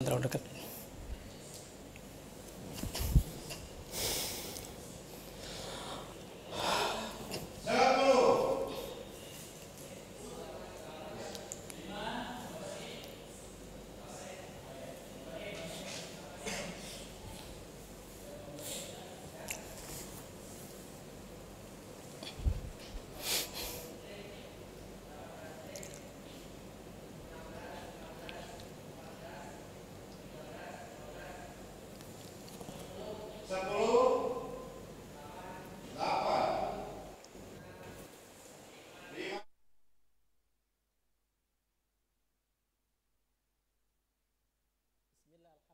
Terlalu dekat.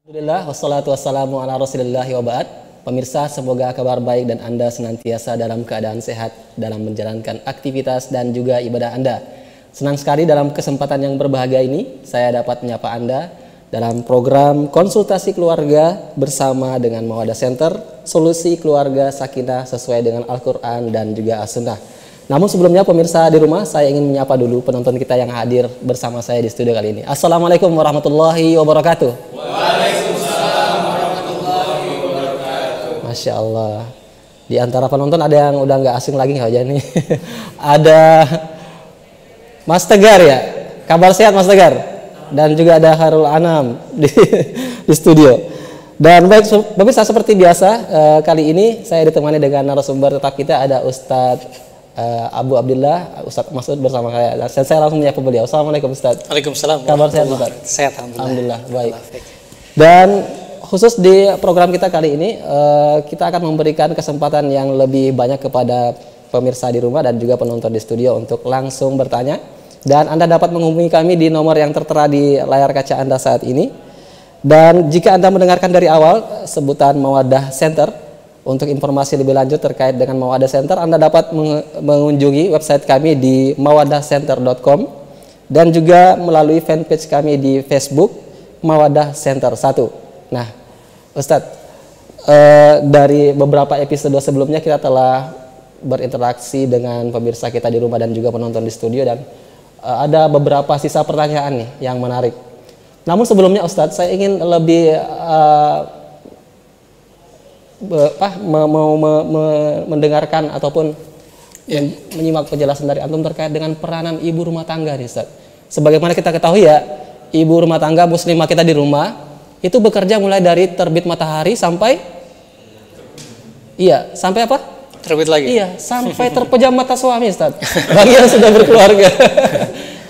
Alhamdulillah, wassalatu wassalamu ala rasulillahi wa ba'd. Pemirsa, semoga kabar baik dan Anda senantiasa dalam keadaan sehat dalam menjalankan aktivitas dan juga ibadah Anda. Senang sekali dalam kesempatan yang berbahagia ini, saya dapat menyapa Anda dalam program konsultasi keluarga bersama dengan Mawadah Center, solusi keluarga sakinah sesuai dengan Al-Quran dan juga As-Sunnah. Namun sebelumnya pemirsa di rumah, saya ingin menyapa dulu penonton kita yang hadir bersama saya di studio kali ini. Assalamualaikum warahmatullahi wabarakatuh. Waalaikumsalam warahmatullahi wabarakatuh. Masya Allah. Di antara penonton ada yang udah nggak asing lagi aja nih. Ada Mas Tegar ya. Kabar sehat Mas Tegar. Dan juga ada Harul Anam di studio. Dan baik pemirsa, seperti biasa kali ini saya ditemani dengan narasumber tetap kita, ada Ustadz Abu Abdillah, Ustadz Masud bersama saya. Saya langsung menyapa beliau. Assalamualaikum Ustadz. Waalaikumsalam. Kabar sehat Ustadz? Sehat alhamdulillah. Baik. Dan khusus di program kita kali ini kita akan memberikan kesempatan yang lebih banyak kepada pemirsa di rumah dan juga penonton di studio untuk langsung bertanya. Dan Anda dapat menghubungi kami di nomor yang tertera di layar kaca Anda saat ini. Dan jika Anda mendengarkan dari awal sebutan Mawadah Center, untuk informasi lebih lanjut terkait dengan Mawadah Center, Anda dapat mengunjungi website kami di mawadahcenter.com dan juga melalui fanpage kami di Facebook Mawadah Center 1. Nah, Ustadz, dari beberapa episode sebelumnya kita telah berinteraksi dengan pemirsa kita di rumah dan juga penonton di studio, dan ada beberapa sisa pertanyaan nih yang menarik. Namun sebelumnya Ustadz, saya ingin lebih mendengarkan ataupun menyimak penjelasan dari antum terkait dengan peranan ibu rumah tangga nih Ustaz. Sebagaimana kita ketahui ya, ibu rumah tangga muslimah kita di rumah itu bekerja mulai dari terbit matahari sampai sampai apa? Terbit lagi. Iya, sampai terpejam mata suami Ustaz. Bagi yang sudah berkeluarga.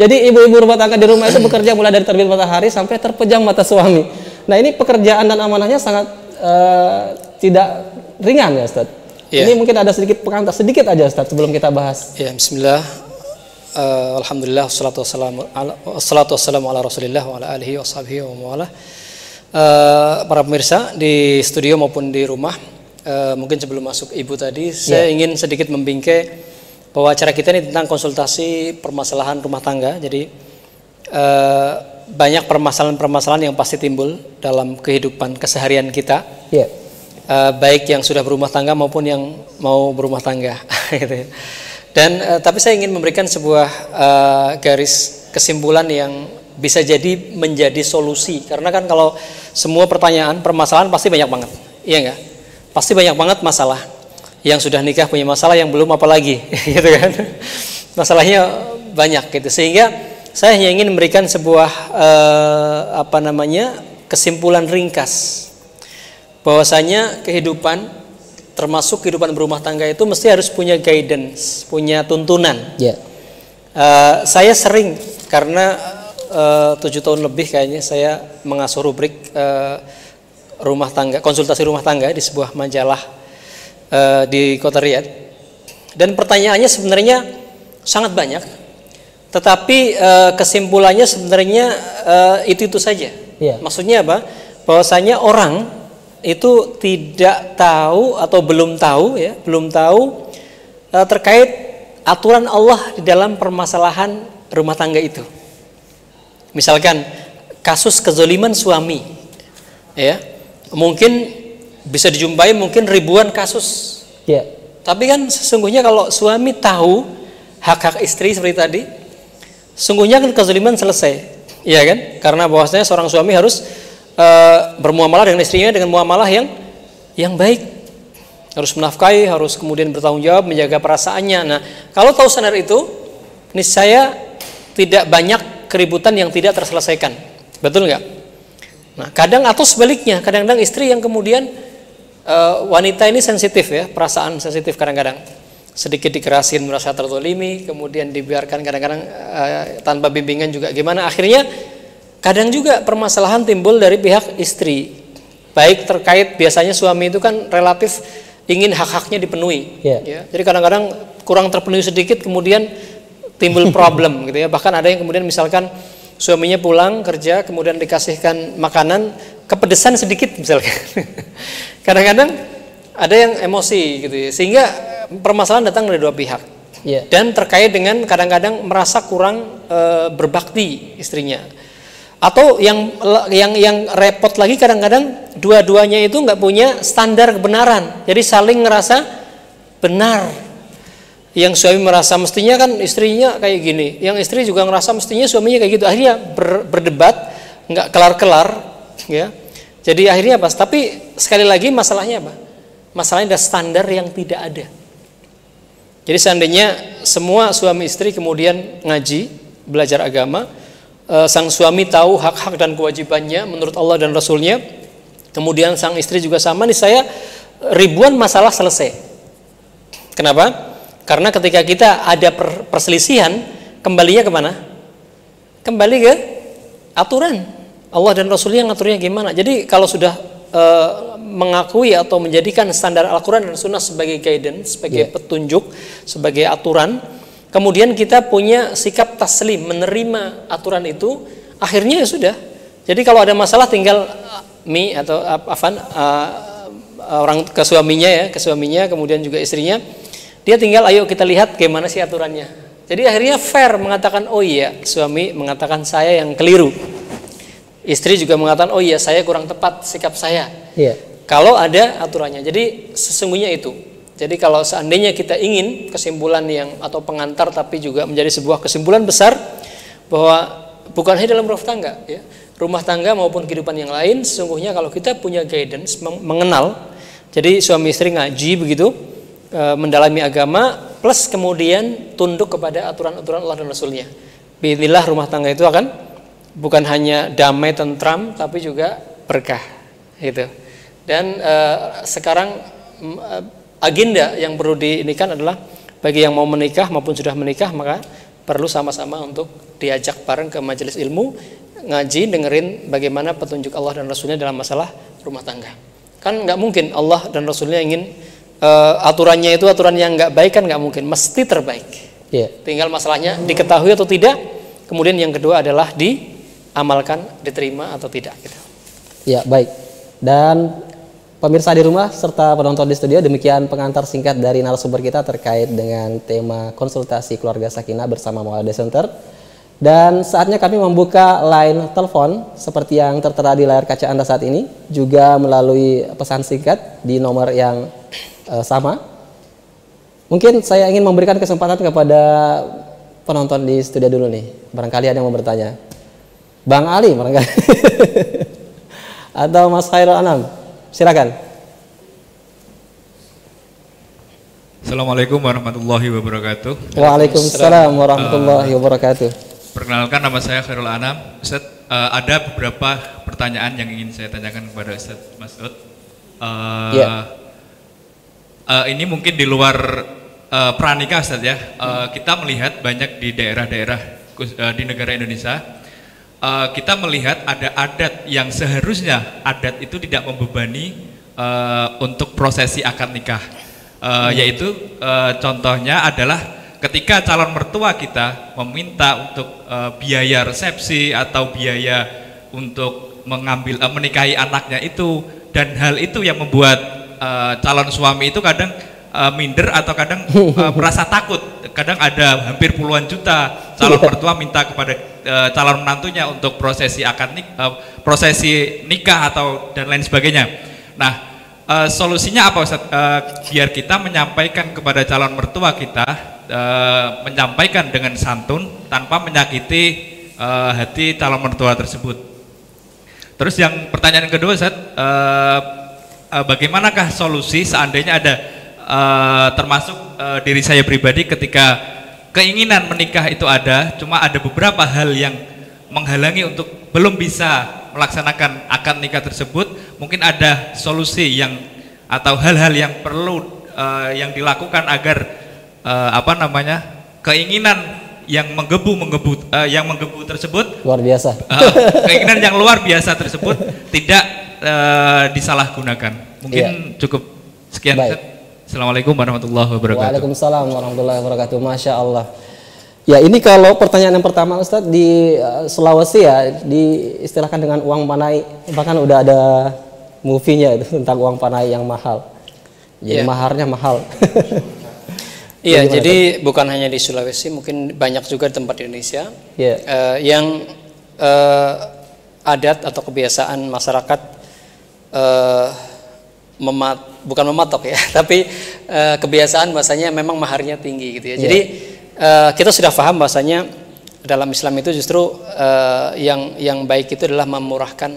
Jadi ibu-ibu rumah tangga di rumah itu bekerja mulai dari terbit matahari sampai terpejam mata suami. Nah, ini pekerjaan dan amanahnya sangat tidak ringan ya Ustaz. Ini mungkin ada sedikit pengantar, sedikit aja Ustaz sebelum kita bahas. Ya, bismillah. Alhamdulillah, wassalatu wassalamu ala rasulillah wa ala alihi wa sahbihi wa mawala. Para pemirsa di studio maupun di rumah, mungkin sebelum masuk ibu tadi, saya ingin sedikit membingkai bahwa acara kita ini tentang konsultasi permasalahan rumah tangga. Jadi banyak permasalahan-permasalahan yang pasti timbul dalam kehidupan keseharian kita, baik yang sudah berumah tangga maupun yang mau berumah tangga. Gitu. Dan tapi saya ingin memberikan sebuah garis kesimpulan yang bisa jadi menjadi solusi, karena kan kalau semua permasalahan pasti banyak banget, iya nggak? Pasti banyak banget masalah. Yang sudah nikah punya masalah, yang belum apalagi, gitu kan? Masalahnya banyak gitu, sehingga saya hanya ingin memberikan sebuah kesimpulan ringkas bahwasanya kehidupan, termasuk kehidupan berumah tangga itu mesti harus punya guidance, punya tuntunan. Saya sering, karena 7 tahun lebih kayaknya saya mengasuh rubrik rumah tangga, konsultasi rumah tangga di sebuah majalah di Kota Riyadh, dan pertanyaannya sebenarnya sangat banyak. Tetapi kesimpulannya sebenarnya itu saja. Maksudnya apa? Bahwasanya orang itu tidak tahu atau belum tahu terkait aturan Allah di dalam permasalahan rumah tangga itu. Misalkan kasus kezaliman suami, mungkin bisa dijumpai mungkin ribuan kasus. Tapi kan sesungguhnya kalau suami tahu hak-hak istri seperti tadi, sungguhnya kan kezaliman selesai, iya kan? Karena bahwasanya seorang suami harus bermuamalah dengan istrinya dengan muamalah yang baik, harus menafkahi, harus kemudian bertanggung jawab, menjaga perasaannya. Nah, kalau tahu standar itu, niscaya tidak banyak keributan yang tidak terselesaikan, betul nggak? Nah, kadang atau sebaliknya, kadang-kadang istri yang kemudian wanita ini sensitif ya, perasaan sensitif kadang-kadang, sedikit dikerasin merasa terzolimi, kemudian dibiarkan kadang-kadang tanpa bimbingan juga gimana, akhirnya kadang juga permasalahan timbul dari pihak istri, baik terkait biasanya suami itu kan relatif ingin hak-haknya dipenuhi, ya. Jadi kadang-kadang kurang terpenuhi sedikit, kemudian timbul problem gitu ya. Bahkan ada yang kemudian misalkan suaminya pulang kerja, kemudian dikasihkan makanan kepedesan sedikit misalkan. Kadang-kadang ada yang emosi gitu ya, sehingga permasalahan datang dari dua pihak. Dan terkait dengan kadang-kadang merasa kurang berbakti istrinya. Atau yang repot lagi kadang-kadang dua-duanya itu nggak punya standar kebenaran, jadi saling ngerasa benar. Yang suami merasa mestinya kan istrinya kayak gini, yang istri juga ngerasa mestinya suaminya kayak gitu, akhirnya berdebat nggak kelar-kelar, ya. Jadi akhirnya apa? Tapi sekali lagi masalahnya apa? Masalahnya ada standar yang tidak ada. Jadi seandainya semua suami istri kemudian ngaji, belajar agama, sang suami tahu hak-hak dan kewajibannya menurut Allah dan Rasulnya, kemudian sang istri juga sama, nih saya ribuan masalah selesai. Kenapa? Karena ketika kita ada perselisihan, kembalinya kemana? Kembali ke aturan Allah dan Rasulnya, ngaturnya gimana. Jadi kalau sudah mengakui atau menjadikan standar Al-Quran dan Sunnah sebagai guidance, sebagai petunjuk, sebagai aturan, kemudian kita punya sikap taslim, menerima aturan itu, akhirnya ya sudah. Jadi kalau ada masalah tinggal orang ke suaminya, kemudian juga istrinya, dia tinggal ayo kita lihat gimana sih aturannya. Jadi akhirnya fair mengatakan oh iya, suami mengatakan saya yang keliru, istri juga mengatakan oh iya saya kurang tepat sikap saya. Kalau ada aturannya. Jadi sesungguhnya itu. Jadi kalau seandainya kita ingin kesimpulan yang atau pengantar tapi juga menjadi sebuah kesimpulan besar bahwa bukan hanya dalam rumah tangga, ya, rumah tangga maupun kehidupan yang lain, sesungguhnya kalau kita punya guidance, mengenal, jadi suami istri ngaji begitu, mendalami agama, plus kemudian tunduk kepada aturan-aturan Allah dan Rasulnya, bismillah rumah tangga itu akan bukan hanya damai tentram tapi juga berkah gitu. Dan sekarang agenda yang perlu diinikan adalah bagi yang mau menikah maupun sudah menikah, maka perlu sama-sama untuk diajak bareng ke majelis ilmu, ngaji, dengerin bagaimana petunjuk Allah dan Rasulnya dalam masalah rumah tangga. Kan nggak mungkin Allah dan Rasulnya ingin aturannya itu aturan yang nggak baik, kan nggak mungkin, mesti terbaik. Tinggal masalahnya diketahui atau tidak, kemudian yang kedua adalah diamalkan, diterima atau tidak gitu. Ya, baik. Dan pemirsa di rumah serta penonton di studio, demikian pengantar singkat dari narasumber kita terkait dengan tema konsultasi keluarga sakinah bersama Maulana Center. Dan saatnya kami membuka line telepon seperti yang tertera di layar kaca Anda saat ini, juga melalui pesan singkat di nomor yang sama. Mungkin saya ingin memberikan kesempatan kepada penonton di studio dulu nih. Barangkali ada yang mau bertanya. Bang Ali barangkali. Atau Mas Khairul Anam. Silakan. Assalamualaikum warahmatullahi wabarakatuh. Waalaikumsalam warahmatullahi wabarakatuh. Perkenalkan, nama saya Khairul Anam. Ustaz, ada beberapa pertanyaan yang ingin saya tanyakan kepada Ustaz Mas'ud. Ini mungkin di luar pranikah Ustaz ya. Kita melihat banyak di daerah-daerah di negara Indonesia, kita melihat ada adat yang seharusnya adat itu tidak membebani untuk prosesi akad nikah, yaitu contohnya adalah ketika calon mertua kita meminta untuk biaya resepsi atau biaya untuk menikahi anaknya itu, dan hal itu yang membuat calon suami itu kadang minder atau kadang merasa takut. Kadang ada hampir puluhan juta calon mertua minta kepada calon menantunya untuk prosesi prosesi nikah atau dan lain sebagainya. Nah, solusinya apa Ustaz? Biar kita menyampaikan kepada calon mertua kita, menyampaikan dengan santun tanpa menyakiti hati calon mertua tersebut. Terus yang pertanyaan kedua, Ustaz, bagaimanakah solusi seandainya ada termasuk diri saya pribadi ketika keinginan menikah itu ada, cuma ada beberapa hal yang menghalangi untuk belum bisa melaksanakan akad nikah tersebut, mungkin ada solusi yang atau hal-hal yang perlu yang dilakukan agar keinginan yang menggebu tersebut luar biasa. Keinginan yang luar biasa tersebut tidak disalahgunakan. Mungkin cukup sekian. Assalamualaikum warahmatullahi wabarakatuh. Waalaikumsalam warahmatullahi wabarakatuh. Masya Allah. Ya, ini kalau pertanyaan yang pertama, Ustadz, di Sulawesi ya diistilahkan dengan uang panai, bahkan udah ada movie-nya itu tentang uang panai yang mahal. Jadi maharnya mahal. Iya, jadi bukan hanya di Sulawesi, mungkin banyak juga di tempat di Indonesia yang adat atau kebiasaan masyarakat bukan mematok ya, tapi kebiasaan bahasanya memang maharnya tinggi gitu ya. Jadi kita sudah paham bahasanya dalam Islam itu justru yang baik itu adalah memurahkan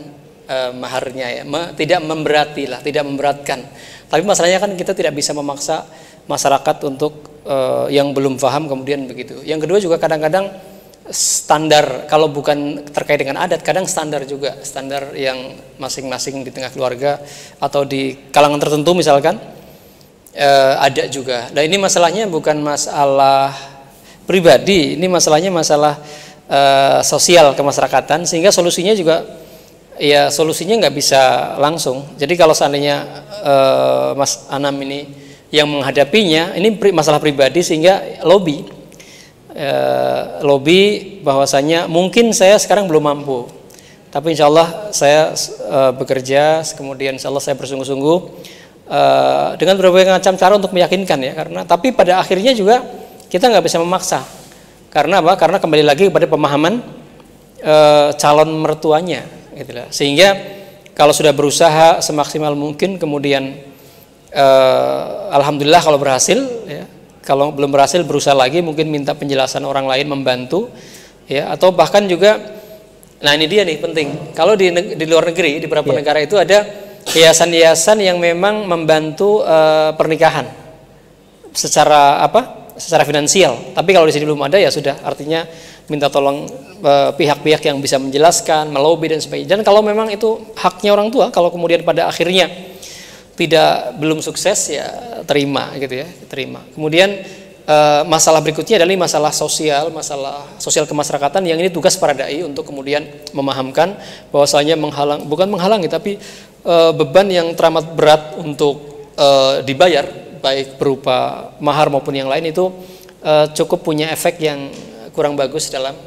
maharnya ya, tidak memberati lah, tidak memberatkan. Tapi masalahnya kan kita tidak bisa memaksa masyarakat untuk yang belum paham kemudian begitu. Yang kedua juga kadang-kadang standar, kalau bukan terkait dengan adat, kadang standar juga, standar yang masing-masing di tengah keluarga atau di kalangan tertentu misalkan ada juga. Dan ini masalahnya bukan masalah pribadi, ini masalahnya masalah sosial kemasyarakatan, sehingga solusinya juga ya solusinya nggak bisa langsung. Jadi kalau seandainya Mas Anam ini yang menghadapinya, ini masalah pribadi sehingga lobby bahwasanya mungkin saya sekarang belum mampu, tapi insya Allah saya bekerja, kemudian insya Allah saya bersungguh-sungguh dengan berbagai macam cara untuk meyakinkan ya, karena tapi pada akhirnya juga kita nggak bisa memaksa. Karena apa? Karena kembali lagi kepada pemahaman calon mertuanya gitu lah. Sehingga kalau sudah berusaha semaksimal mungkin, kemudian alhamdulillah kalau berhasil ya. Kalau belum berhasil berusaha lagi, mungkin minta penjelasan orang lain membantu ya, atau bahkan juga, nah ini dia nih penting, kalau di luar negeri, di beberapa negara itu ada yayasan-yayasan yang memang membantu pernikahan secara secara finansial. Tapi kalau di sini belum ada ya sudah, artinya minta tolong pihak-pihak yang bisa menjelaskan, melobi dan sebagainya. Dan kalau memang itu haknya orang tua, kalau kemudian pada akhirnya belum sukses ya terima gitu ya, terima. Kemudian masalah berikutnya adalah masalah sosial kemasyarakatan, yang ini tugas para dai untuk kemudian memahamkan bahwasanya bukan menghalangi, tapi beban yang teramat berat untuk dibayar, baik berupa mahar maupun yang lain, itu cukup punya efek yang kurang bagus dalam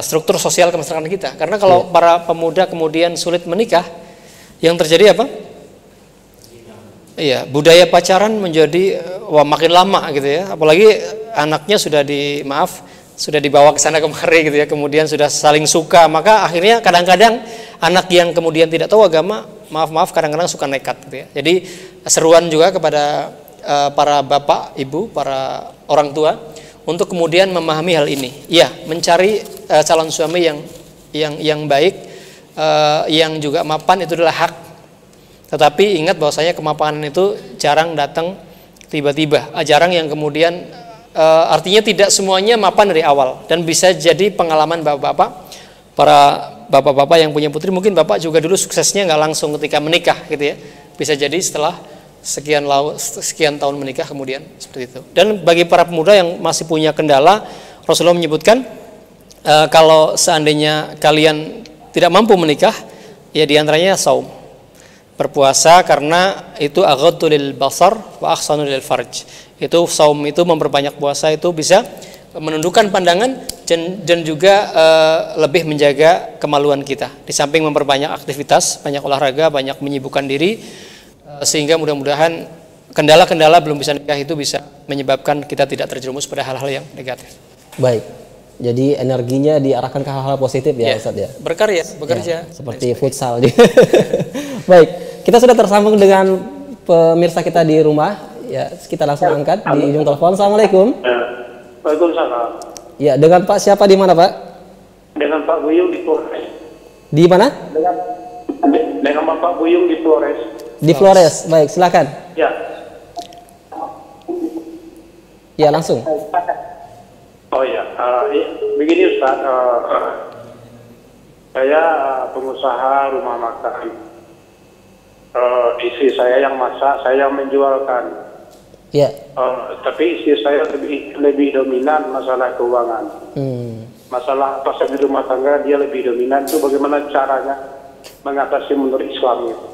struktur sosial kemasyarakatan kita. Karena kalau para pemuda kemudian sulit menikah, yang terjadi apa? Iya, budaya pacaran menjadi makin lama gitu ya. Apalagi anaknya sudah dibawa ke sana kemari gitu ya. Kemudian sudah saling suka, maka akhirnya kadang-kadang anak yang kemudian tidak tahu agama, maaf kadang-kadang suka nekat gitu ya. Jadi seruan juga kepada para bapak, ibu, para orang tua untuk kemudian memahami hal ini. Ya, mencari calon suami yang baik, yang juga mapan itu adalah hak. Tetapi ingat bahwasanya kemapanan itu jarang datang tiba-tiba, jarang yang kemudian artinya tidak semuanya mapan dari awal, dan bisa jadi pengalaman bapak-bapak, para bapak-bapak yang punya putri, mungkin bapak juga dulu suksesnya nggak langsung ketika menikah gitu ya, bisa jadi setelah sekian tahun menikah kemudian seperti itu. Dan bagi para pemuda yang masih punya kendala, Rasulullah menyebutkan kalau seandainya kalian tidak mampu menikah, ya diantaranya saum, berpuasa, karena itu aghaddu lil basar wa ahsanu lil farj. Itu saum itu memperbanyak puasa, itu bisa menundukkan pandangan dan juga lebih menjaga kemaluan kita. Di samping memperbanyak aktivitas, banyak olahraga, banyak menyibukkan diri, sehingga mudah-mudahan kendala-kendala belum bisa nikah itu bisa menyebabkan kita tidak terjerumus pada hal-hal yang negatif. Baik. Jadi energinya diarahkan ke hal-hal positif ya, Ustaz ya. Berkarya, bekerja. Ya, seperti futsal. Baik, kita sudah tersambung dengan pemirsa kita di rumah. Ya, kita langsung angkat di ujung telepon. Assalamualaikum. Waalaikumsalam. Ya, dengan Pak siapa di mana, Pak? Dengan Pak Buyung di Flores. Di mana? Dengan Bapak Buyung di Flores. Di Flores. Baik, silakan. Ya. Ya, langsung. Oh ya, begini Ustaz, saya pengusaha rumah makan. Istri saya yang masak, saya yang menjualkan. Ya. Tapi istri saya lebih dominan masalah keuangan. Masalah apa saja di rumah tangga dia lebih dominan. Itu bagaimana caranya mengatasi menurut Islam itu?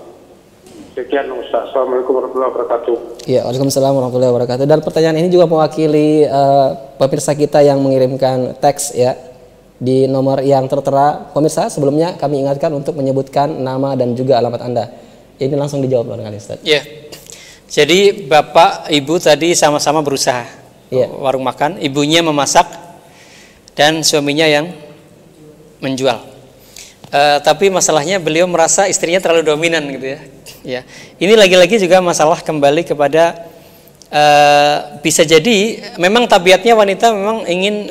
Sekian Ustaz. Assalamualaikum warahmatullahi wabarakatuh. Ya, waalaikumsalam warahmatullahi wabarakatuh. Dan pertanyaan ini juga mewakili pemirsa kita yang mengirimkan teks ya di nomor yang tertera. Pemirsa, sebelumnya kami ingatkan untuk menyebutkan nama dan juga alamat Anda. Ini langsung dijawab barangkali Ustaz. Ya. Jadi Bapak Ibu tadi sama-sama berusaha. Ya. Warung makan, ibunya memasak dan suaminya yang menjual. Tapi masalahnya beliau merasa istrinya terlalu dominan gitu ya. Ya, ini lagi-lagi juga masalah kembali kepada bisa jadi memang tabiatnya wanita memang ingin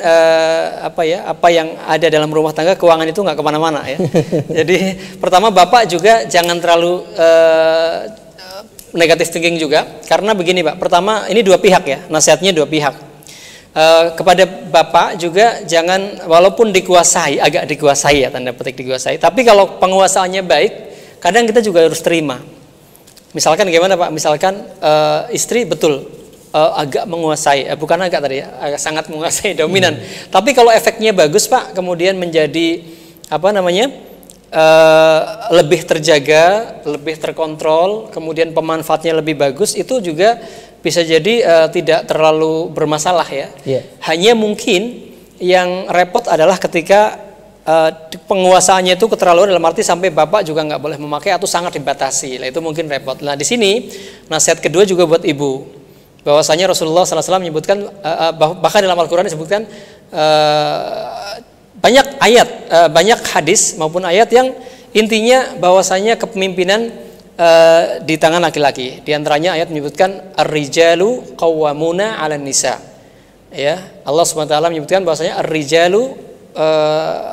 apa yang ada dalam rumah tangga keuangan itu nggak kemana-mana ya. Jadi pertama Bapak juga jangan terlalu negatif thinking juga karena begini Pak. Pertama ini dua pihak ya, nasihatnya dua pihak. Kepada Bapak juga jangan walaupun dikuasai, agak dikuasai ya tanda petik dikuasai, tapi kalau penguasaannya baik kadang kita juga harus terima. Misalkan gimana Pak? Misalkan istri betul agak menguasai, bukan agak tadi ya, agak sangat menguasai dominan. Tapi kalau efeknya bagus Pak, kemudian menjadi lebih terjaga, lebih terkontrol, kemudian pemanfaatnya lebih bagus, itu juga bisa jadi tidak terlalu bermasalah ya. Yeah. Hanya mungkin yang repot adalah ketika penguasaannya itu keterlaluan dalam arti sampai Bapak juga nggak boleh memakai atau sangat dibatasi. Nah, itu mungkin repot. Nah, di sini nasihat kedua juga buat ibu. Bahwasanya Rasulullah SAW menyebutkan bahkan dalam Al-Qur'an disebutkan banyak ayat, banyak hadis maupun ayat yang intinya bahwasanya kepemimpinan di tangan laki-laki. Di antaranya ayat menyebutkan ar-rijalu qawwamuna 'alan nisa. Ya, Allah SWT menyebutkan bahwasanya ar-rijalu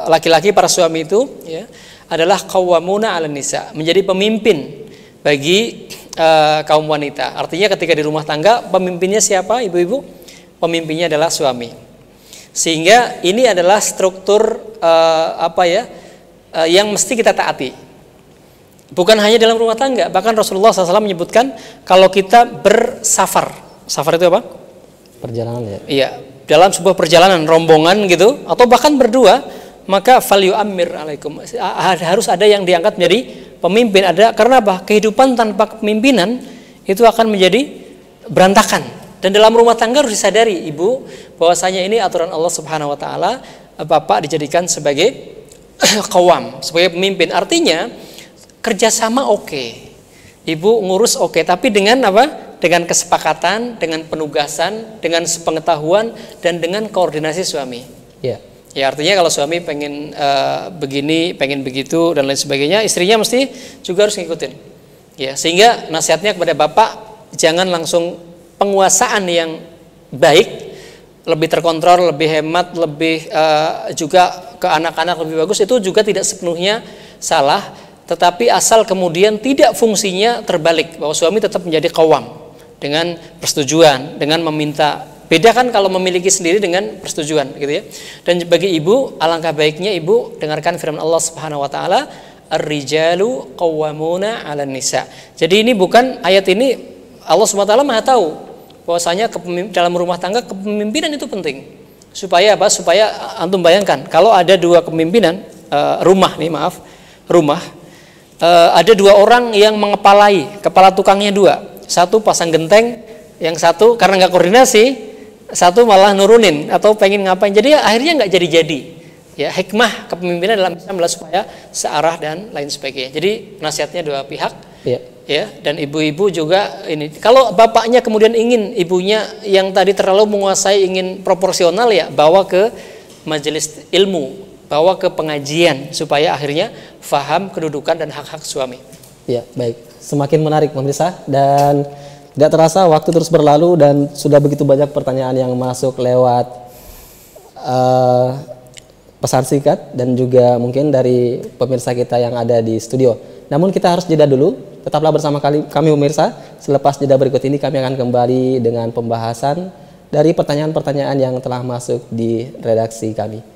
laki-laki para suami itu ya adalah qawwamuna 'alan nisa, menjadi pemimpin bagi kaum wanita. Artinya ketika di rumah tangga pemimpinnya siapa ibu-ibu? Pemimpinnya adalah suami. Sehingga ini adalah struktur yang mesti kita taati. Bukan hanya dalam rumah tangga, bahkan Rasulullah SAW menyebutkan kalau kita bersafar. Safar itu apa? Perjalanan ya. Iya, dalam sebuah perjalanan rombongan gitu atau bahkan berdua, maka falyu'ammir alaikum. Harus ada yang diangkat menjadi pemimpin. Karena apa? Kehidupan tanpa kepemimpinan itu akan menjadi berantakan. Dan dalam rumah tangga harus disadari ibu bahwasanya ini aturan Allah Subhanahu wa taala, Bapak dijadikan sebagai qawam, sebagai pemimpin. Artinya kerjasama oke, ibu ngurus oke, tapi dengan apa? Dengan kesepakatan, dengan penugasan, dengan sepengetahuan dan dengan koordinasi suami. Ya. Ya artinya kalau suami pengen begini, pengen begitu dan lain sebagainya, istrinya mesti juga harus ngikutin. Ya sehingga nasihatnya kepada Bapak jangan langsung penguasaan yang baik, lebih terkontrol, lebih hemat, lebih juga ke anak-anak lebih bagus, itu juga tidak sepenuhnya salah. Tetapi asal kemudian tidak fungsinya terbalik, bahwa suami tetap menjadi qawam dengan persetujuan, dengan meminta. Beda kan kalau memiliki sendiri dengan persetujuan gitu ya. Dan bagi ibu, alangkah baiknya ibu dengarkan firman Allah Subhanahu wa taala, ar-rijalu qawwamuna 'alan nisa. Jadi ini bukan ayat ini Allah Subhanahu wa taala Maha tahu bahwasanya dalam rumah tangga kepemimpinan itu penting. Supaya apa? Supaya antum bayangkan kalau ada dua kepemimpinan rumah ada dua orang yang mengepalai, kepala tukangnya dua. Satu pasang genteng, yang satu karena nggak koordinasi, satu malah nurunin atau pengen ngapain. Jadi akhirnya nggak jadi-jadi. Ya, hikmah kepemimpinan dalam Islam adalah supaya searah dan lain sebagainya. Jadi nasihatnya dua pihak. Ya, dan ibu-ibu juga ini. Kalau bapaknya kemudian ingin ibunya yang tadi terlalu menguasai, ingin proporsional ya, bawa ke majelis ilmu, bawa ke pengajian supaya akhirnya faham kedudukan dan hak-hak suami. Ya, baik. Semakin menarik pemirsa, dan tidak terasa waktu terus berlalu dan sudah begitu banyak pertanyaan yang masuk lewat pesan singkat dan juga mungkin dari pemirsa kita yang ada di studio. Namun kita harus jeda dulu. Tetaplah bersama kami pemirsa. Selepas jeda berikut ini kami akan kembali dengan pembahasan dari pertanyaan-pertanyaan yang telah masuk di redaksi kami.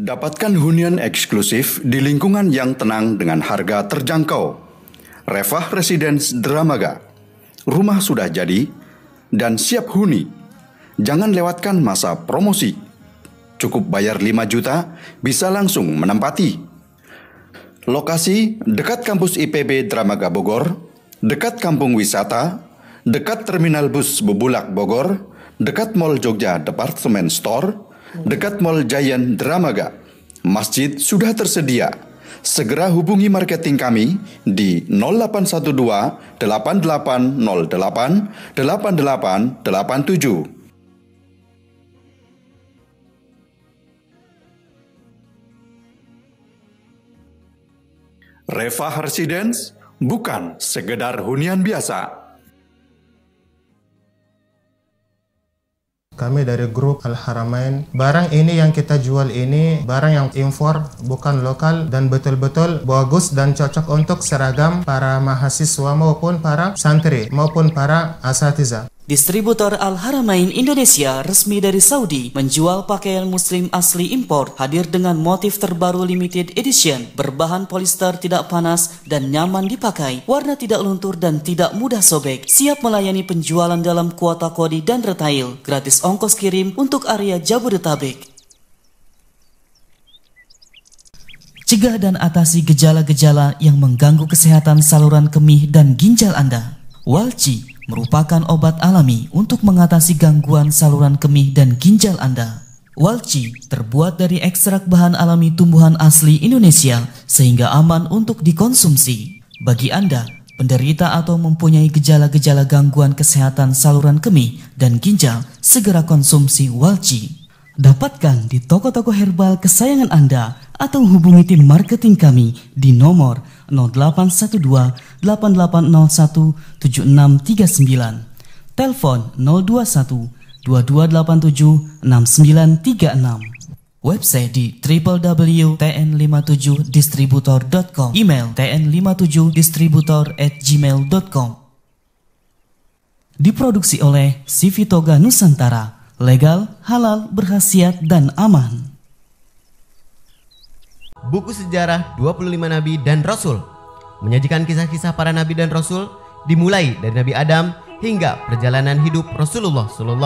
Dapatkan hunian eksklusif di lingkungan yang tenang dengan harga terjangkau. Revah Residence Dramaga. Rumah sudah jadi dan siap huni. Jangan lewatkan masa promosi. Cukup bayar 5 juta, bisa langsung menempati. Lokasi dekat kampus IPB Dramaga Bogor, dekat kampung wisata, dekat terminal bus Bubulak Bogor, dekat Mall Jogja Department Store, dekat Mall Giant Dramaga. Masjid sudah tersedia. Segera hubungi marketing kami di 0812 8808 8887. Revah Residence bukan sekedar hunian biasa. Kami dari grup Al-Haramain, barang ini yang kita jual ini barang yang impor, bukan lokal, dan betul-betul bagus dan cocok untuk seragam para mahasiswa maupun para santri maupun para asatiza. Distributor Al-Haramain Indonesia resmi dari Saudi menjual pakaian muslim asli impor, hadir dengan motif terbaru limited edition, berbahan polister tidak panas dan nyaman dipakai, warna tidak luntur dan tidak mudah sobek, siap melayani penjualan dalam kuota kodi dan retail, gratis ongkos kirim untuk area Jabodetabek. Cegah dan atasi gejala-gejala yang mengganggu kesehatan saluran kemih dan ginjal Anda. Walci merupakan obat alami untuk mengatasi gangguan saluran kemih dan ginjal Anda. Walci terbuat dari ekstrak bahan alami tumbuhan asli Indonesia sehingga aman untuk dikonsumsi. Bagi Anda, penderita atau mempunyai gejala-gejala gangguan kesehatan saluran kemih dan ginjal, segera konsumsi Walci. Dapatkan di toko-toko herbal kesayangan Anda atau hubungi tim marketing kami di nomor 0812 8801 7639, telepon 021 2287 6936, website di www.tn57distributor.com, email tn57distributor@gmail.com. Diproduksi oleh Sivitoga Nusantara, legal, halal, berkhasiat, dan aman. Buku sejarah 25 Nabi dan Rasul menyajikan kisah-kisah para Nabi dan Rasul dimulai dari Nabi Adam hingga perjalanan hidup Rasulullah SAW.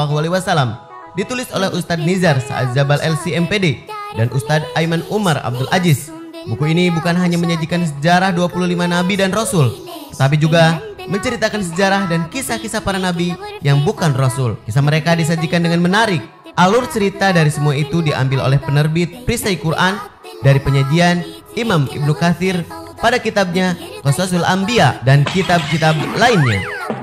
Ditulis oleh Ustadz Nizar Saad Jabal LC MPD dan Ustadz Aiman Umar Abdul Aziz. Buku ini bukan hanya menyajikan sejarah 25 Nabi dan Rasul, tetapi juga menceritakan sejarah dan kisah-kisah para Nabi yang bukan Rasul. Kisah mereka disajikan dengan menarik. Alur cerita dari semua itu diambil oleh penerbit Perisai Quran dari penyajian Imam Ibnu Katsir pada kitabnya Qasasul Anbiya dan kitab-kitab lainnya.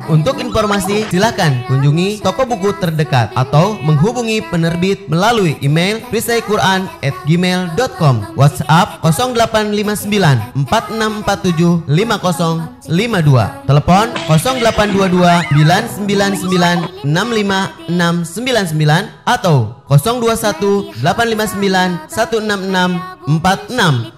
Untuk informasi silakan kunjungi toko buku terdekat atau menghubungi penerbit melalui email perisaiquran@gmail.com, WhatsApp 0859 4647 5052, telepon 0822 999 65699 atau 021 859 16646.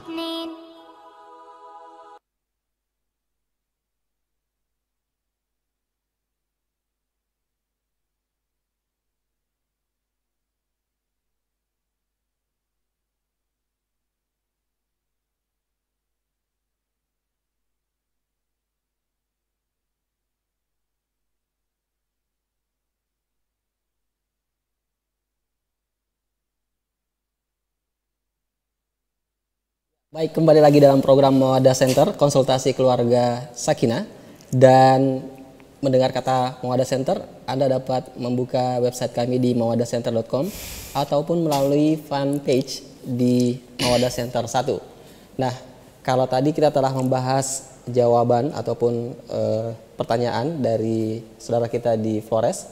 Baik, kembali lagi dalam program Mawadah Center, konsultasi keluarga Sakinah. Dan mendengar kata Mawadah Center, Anda dapat membuka website kami di mawadahcenter.com ataupun melalui fanpage di Mawadah Center 1. Nah, kalau tadi kita telah membahas jawaban ataupun pertanyaan dari saudara kita di Flores,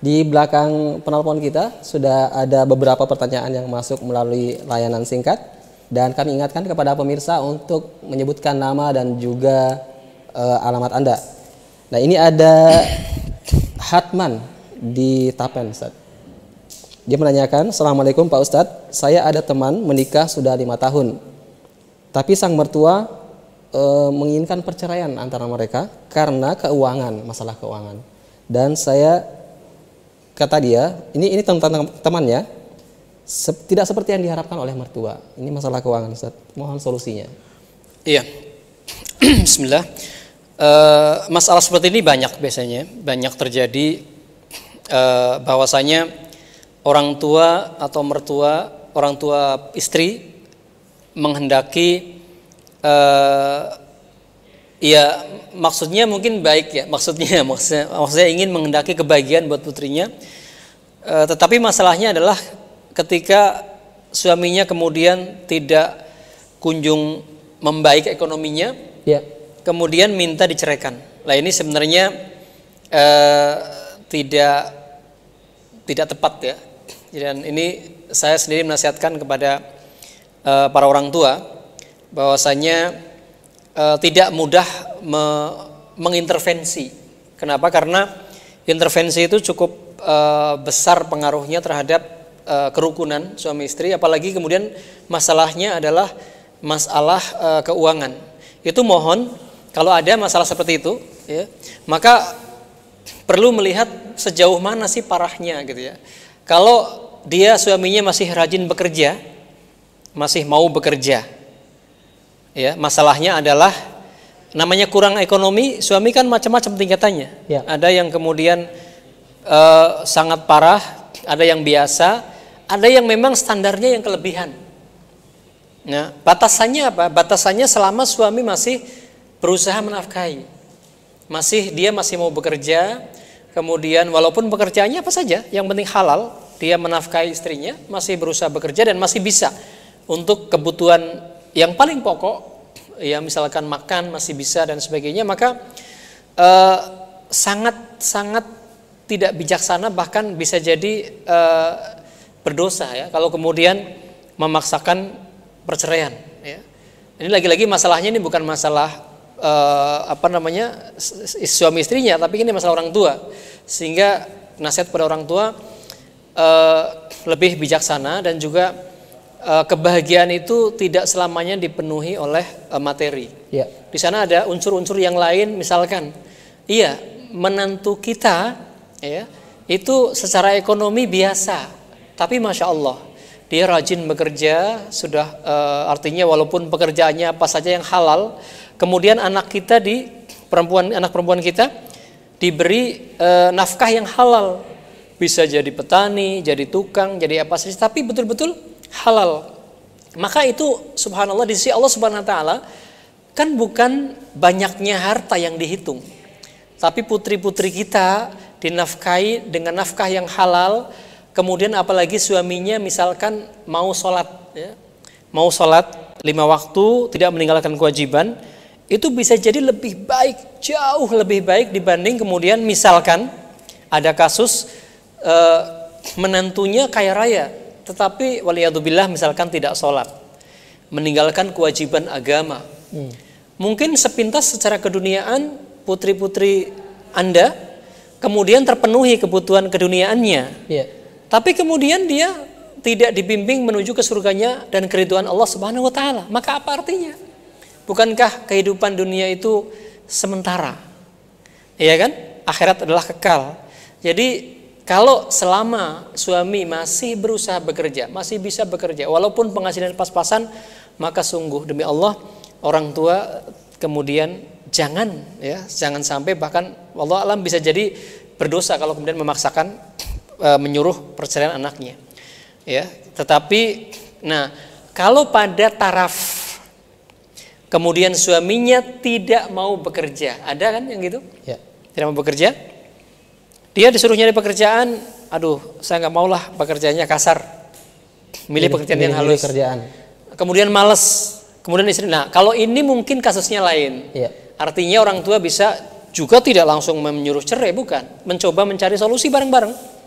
di belakang penelpon kita sudah ada beberapa pertanyaan yang masuk melalui layanan singkat, dan kami ingatkan kepada pemirsa untuk menyebutkan nama dan juga alamat Anda. Nah, ini ada Hatman di Tapen, Ustaz. Dia menanyakan, Assalamualaikum Pak Ustadz, saya ada teman menikah sudah 5 tahun, tapi sang mertua menginginkan perceraian antara mereka karena keuangan, masalah keuangan. Dan saya, kata dia, ini tentang temannya, tidak seperti yang diharapkan oleh mertua. Ini masalah keuangan, Ustaz. Mohon solusinya. Iya. Bismillah. Masalah seperti ini banyak biasanya, banyak terjadi, bahwasanya orang tua atau mertua, orang tua istri menghendaki, ya maksudnya mungkin baik ya, maksudnya ingin menghendaki kebahagiaan buat putrinya, tetapi masalahnya adalah ketika suaminya kemudian tidak kunjung membaik ekonominya, ya, kemudian minta diceraikan. Nah, ini sebenarnya tidak tepat ya. Dan ini saya sendiri menasihatkan kepada para orang tua bahwasanya tidak mudah mengintervensi. Kenapa? Karena intervensi itu cukup besar pengaruhnya terhadap kerukunan suami istri, apalagi kemudian masalahnya adalah masalah keuangan. Itu mohon kalau ada masalah seperti itu, ya, maka perlu melihat sejauh mana sih parahnya gitu ya. Kalau dia suaminya masih rajin bekerja, masih mau bekerja, ya, masalahnya adalah namanya kurang ekonomi. Suami kan macam-macam tingkatannya, ya. Ada yang kemudian sangat parah, ada yang biasa, ada yang memang standarnya yang kelebihan. Nah, batasannya apa? Batasannya selama suami masih berusaha menafkahi, dia masih mau bekerja, kemudian walaupun pekerjaannya apa saja, yang penting halal, dia menafkahi istrinya, masih berusaha bekerja dan masih bisa untuk kebutuhan yang paling pokok, ya misalkan makan masih bisa dan sebagainya, maka sangat tidak bijaksana, bahkan bisa jadi berdosa ya kalau kemudian memaksakan perceraian. Ya. Ini lagi-lagi masalahnya ini bukan masalah suami istrinya, tapi ini masalah orang tua, sehingga nasihat pada orang tua lebih bijaksana, dan juga kebahagiaan itu tidak selamanya dipenuhi oleh materi. Ya. Di sana ada unsur-unsur yang lain, misalkan, iya, menantu kita, ya, itu secara ekonomi biasa, tapi masya Allah dia rajin bekerja, sudah artinya walaupun pekerjaannya apa saja yang halal, kemudian anak kita anak perempuan kita diberi nafkah yang halal, bisa jadi petani, jadi tukang, jadi apa saja, tapi betul-betul halal. Maka itu subhanallah di sisi Allah Subhanahu wa taala kan bukan banyaknya harta yang dihitung, tapi putri-putri kita dinafkahi dengan nafkah yang halal. Kemudian apalagi suaminya misalkan mau sholat, ya, mau sholat 5 waktu, tidak meninggalkan kewajiban, itu bisa jadi lebih baik, jauh lebih baik dibanding kemudian misalkan ada kasus menantunya kaya raya, tetapi waliyadzubillah misalkan tidak sholat, meninggalkan kewajiban agama. Mungkin sepintas secara keduniaan putri-putri Anda kemudian terpenuhi kebutuhan keduniaannya, tapi kemudian dia tidak dibimbing menuju ke surganya dan keridhaan Allah Subhanahu wa taala. Maka apa artinya? Bukankah kehidupan dunia itu sementara? Iya kan? Akhirat adalah kekal. Jadi kalau selama suami masih berusaha bekerja, masih bisa bekerja, walaupun penghasilan pas-pasan, maka sungguh demi Allah orang tua kemudian jangan sampai, bahkan wallahu alam bisa jadi berdosa kalau kemudian memaksakan menyuruh perceraian anaknya. Ya, tetapi nah kalau pada taraf kemudian suaminya tidak mau bekerja, ada kan yang gitu? Ya. Tidak mau bekerja. Dia disuruh nyari pekerjaan, aduh saya nggak mau lah pekerjaannya kasar, milih pekerjaan yang halus. Kemudian males, kemudian istri. Nah, kalau ini mungkin kasusnya lain. Iya. Artinya orang tua bisa juga tidak langsung menyuruh cerai, bukan. Mencoba mencari solusi bareng-bareng.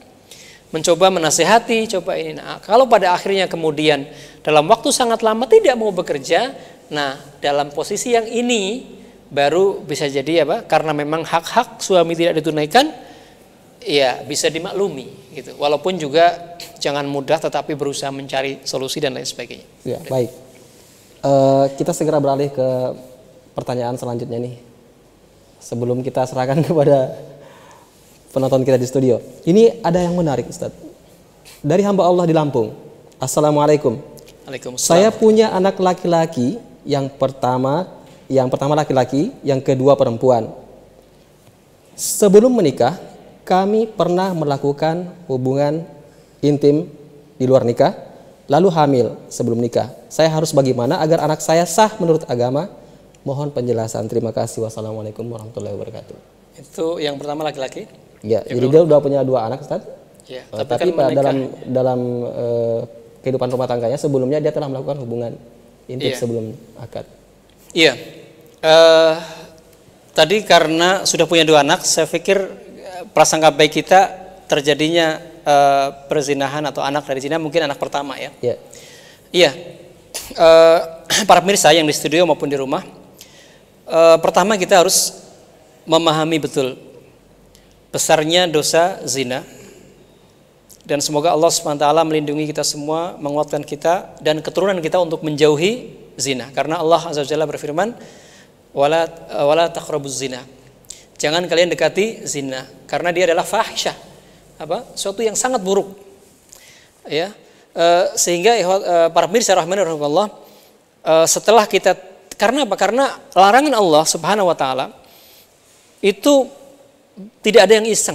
Mencoba menasehati, coba ini. Nah, kalau pada akhirnya kemudian dalam waktu sangat lama tidak mau bekerja, nah dalam posisi yang ini baru bisa jadi apa? Karena memang hak-hak suami tidak ditunaikan, ya bisa dimaklumi gitu. Walaupun juga jangan mudah, tetapi berusaha mencari solusi dan lain sebagainya. Ya, baik. Kita segera beralih ke pertanyaan selanjutnya nih. Sebelum kita serahkan kepada penonton kita di studio. Ini ada yang menarik, Ustaz. Dari hamba Allah di Lampung. Assalamualaikum. Waalaikumsalam. Saya punya anak laki-laki, yang pertama laki-laki, yang kedua perempuan. Sebelum menikah, kami pernah melakukan hubungan intim di luar nikah, lalu hamil sebelum nikah. Saya harus bagaimana agar anak saya sah menurut agama? Mohon penjelasan. Terima kasih. Wassalamualaikum warahmatullahi wabarakatuh. Itu yang pertama laki-laki? Ya, jadi dia udah punya 2 anak, Ustaz. Ya, tapi kan dalam kehidupan rumah tangganya sebelumnya dia telah melakukan hubungan intim sebelum akad. Iya. Tadi karena sudah punya 2 anak, saya pikir prasangka baik kita terjadinya perzinahan atau anak dari zina mungkin anak pertama ya. Iya. Iya. Para pemirsa yang di studio maupun di rumah, pertama kita harus memahami betul besarnya dosa zina, dan semoga Allah SWT melindungi kita semua, menguatkan kita dan keturunan kita untuk menjauhi zina, karena Allah Azza wa Jalla berfirman, wala taqrabuz zina, jangan kalian dekati zina karena dia adalah fahisyah, suatu yang sangat buruk ya. Sehingga para pemirsa rahimahullah, setelah kita, karena apa? Karena larangan Allah Subhanahu wa taala itu tidak ada yang iseng.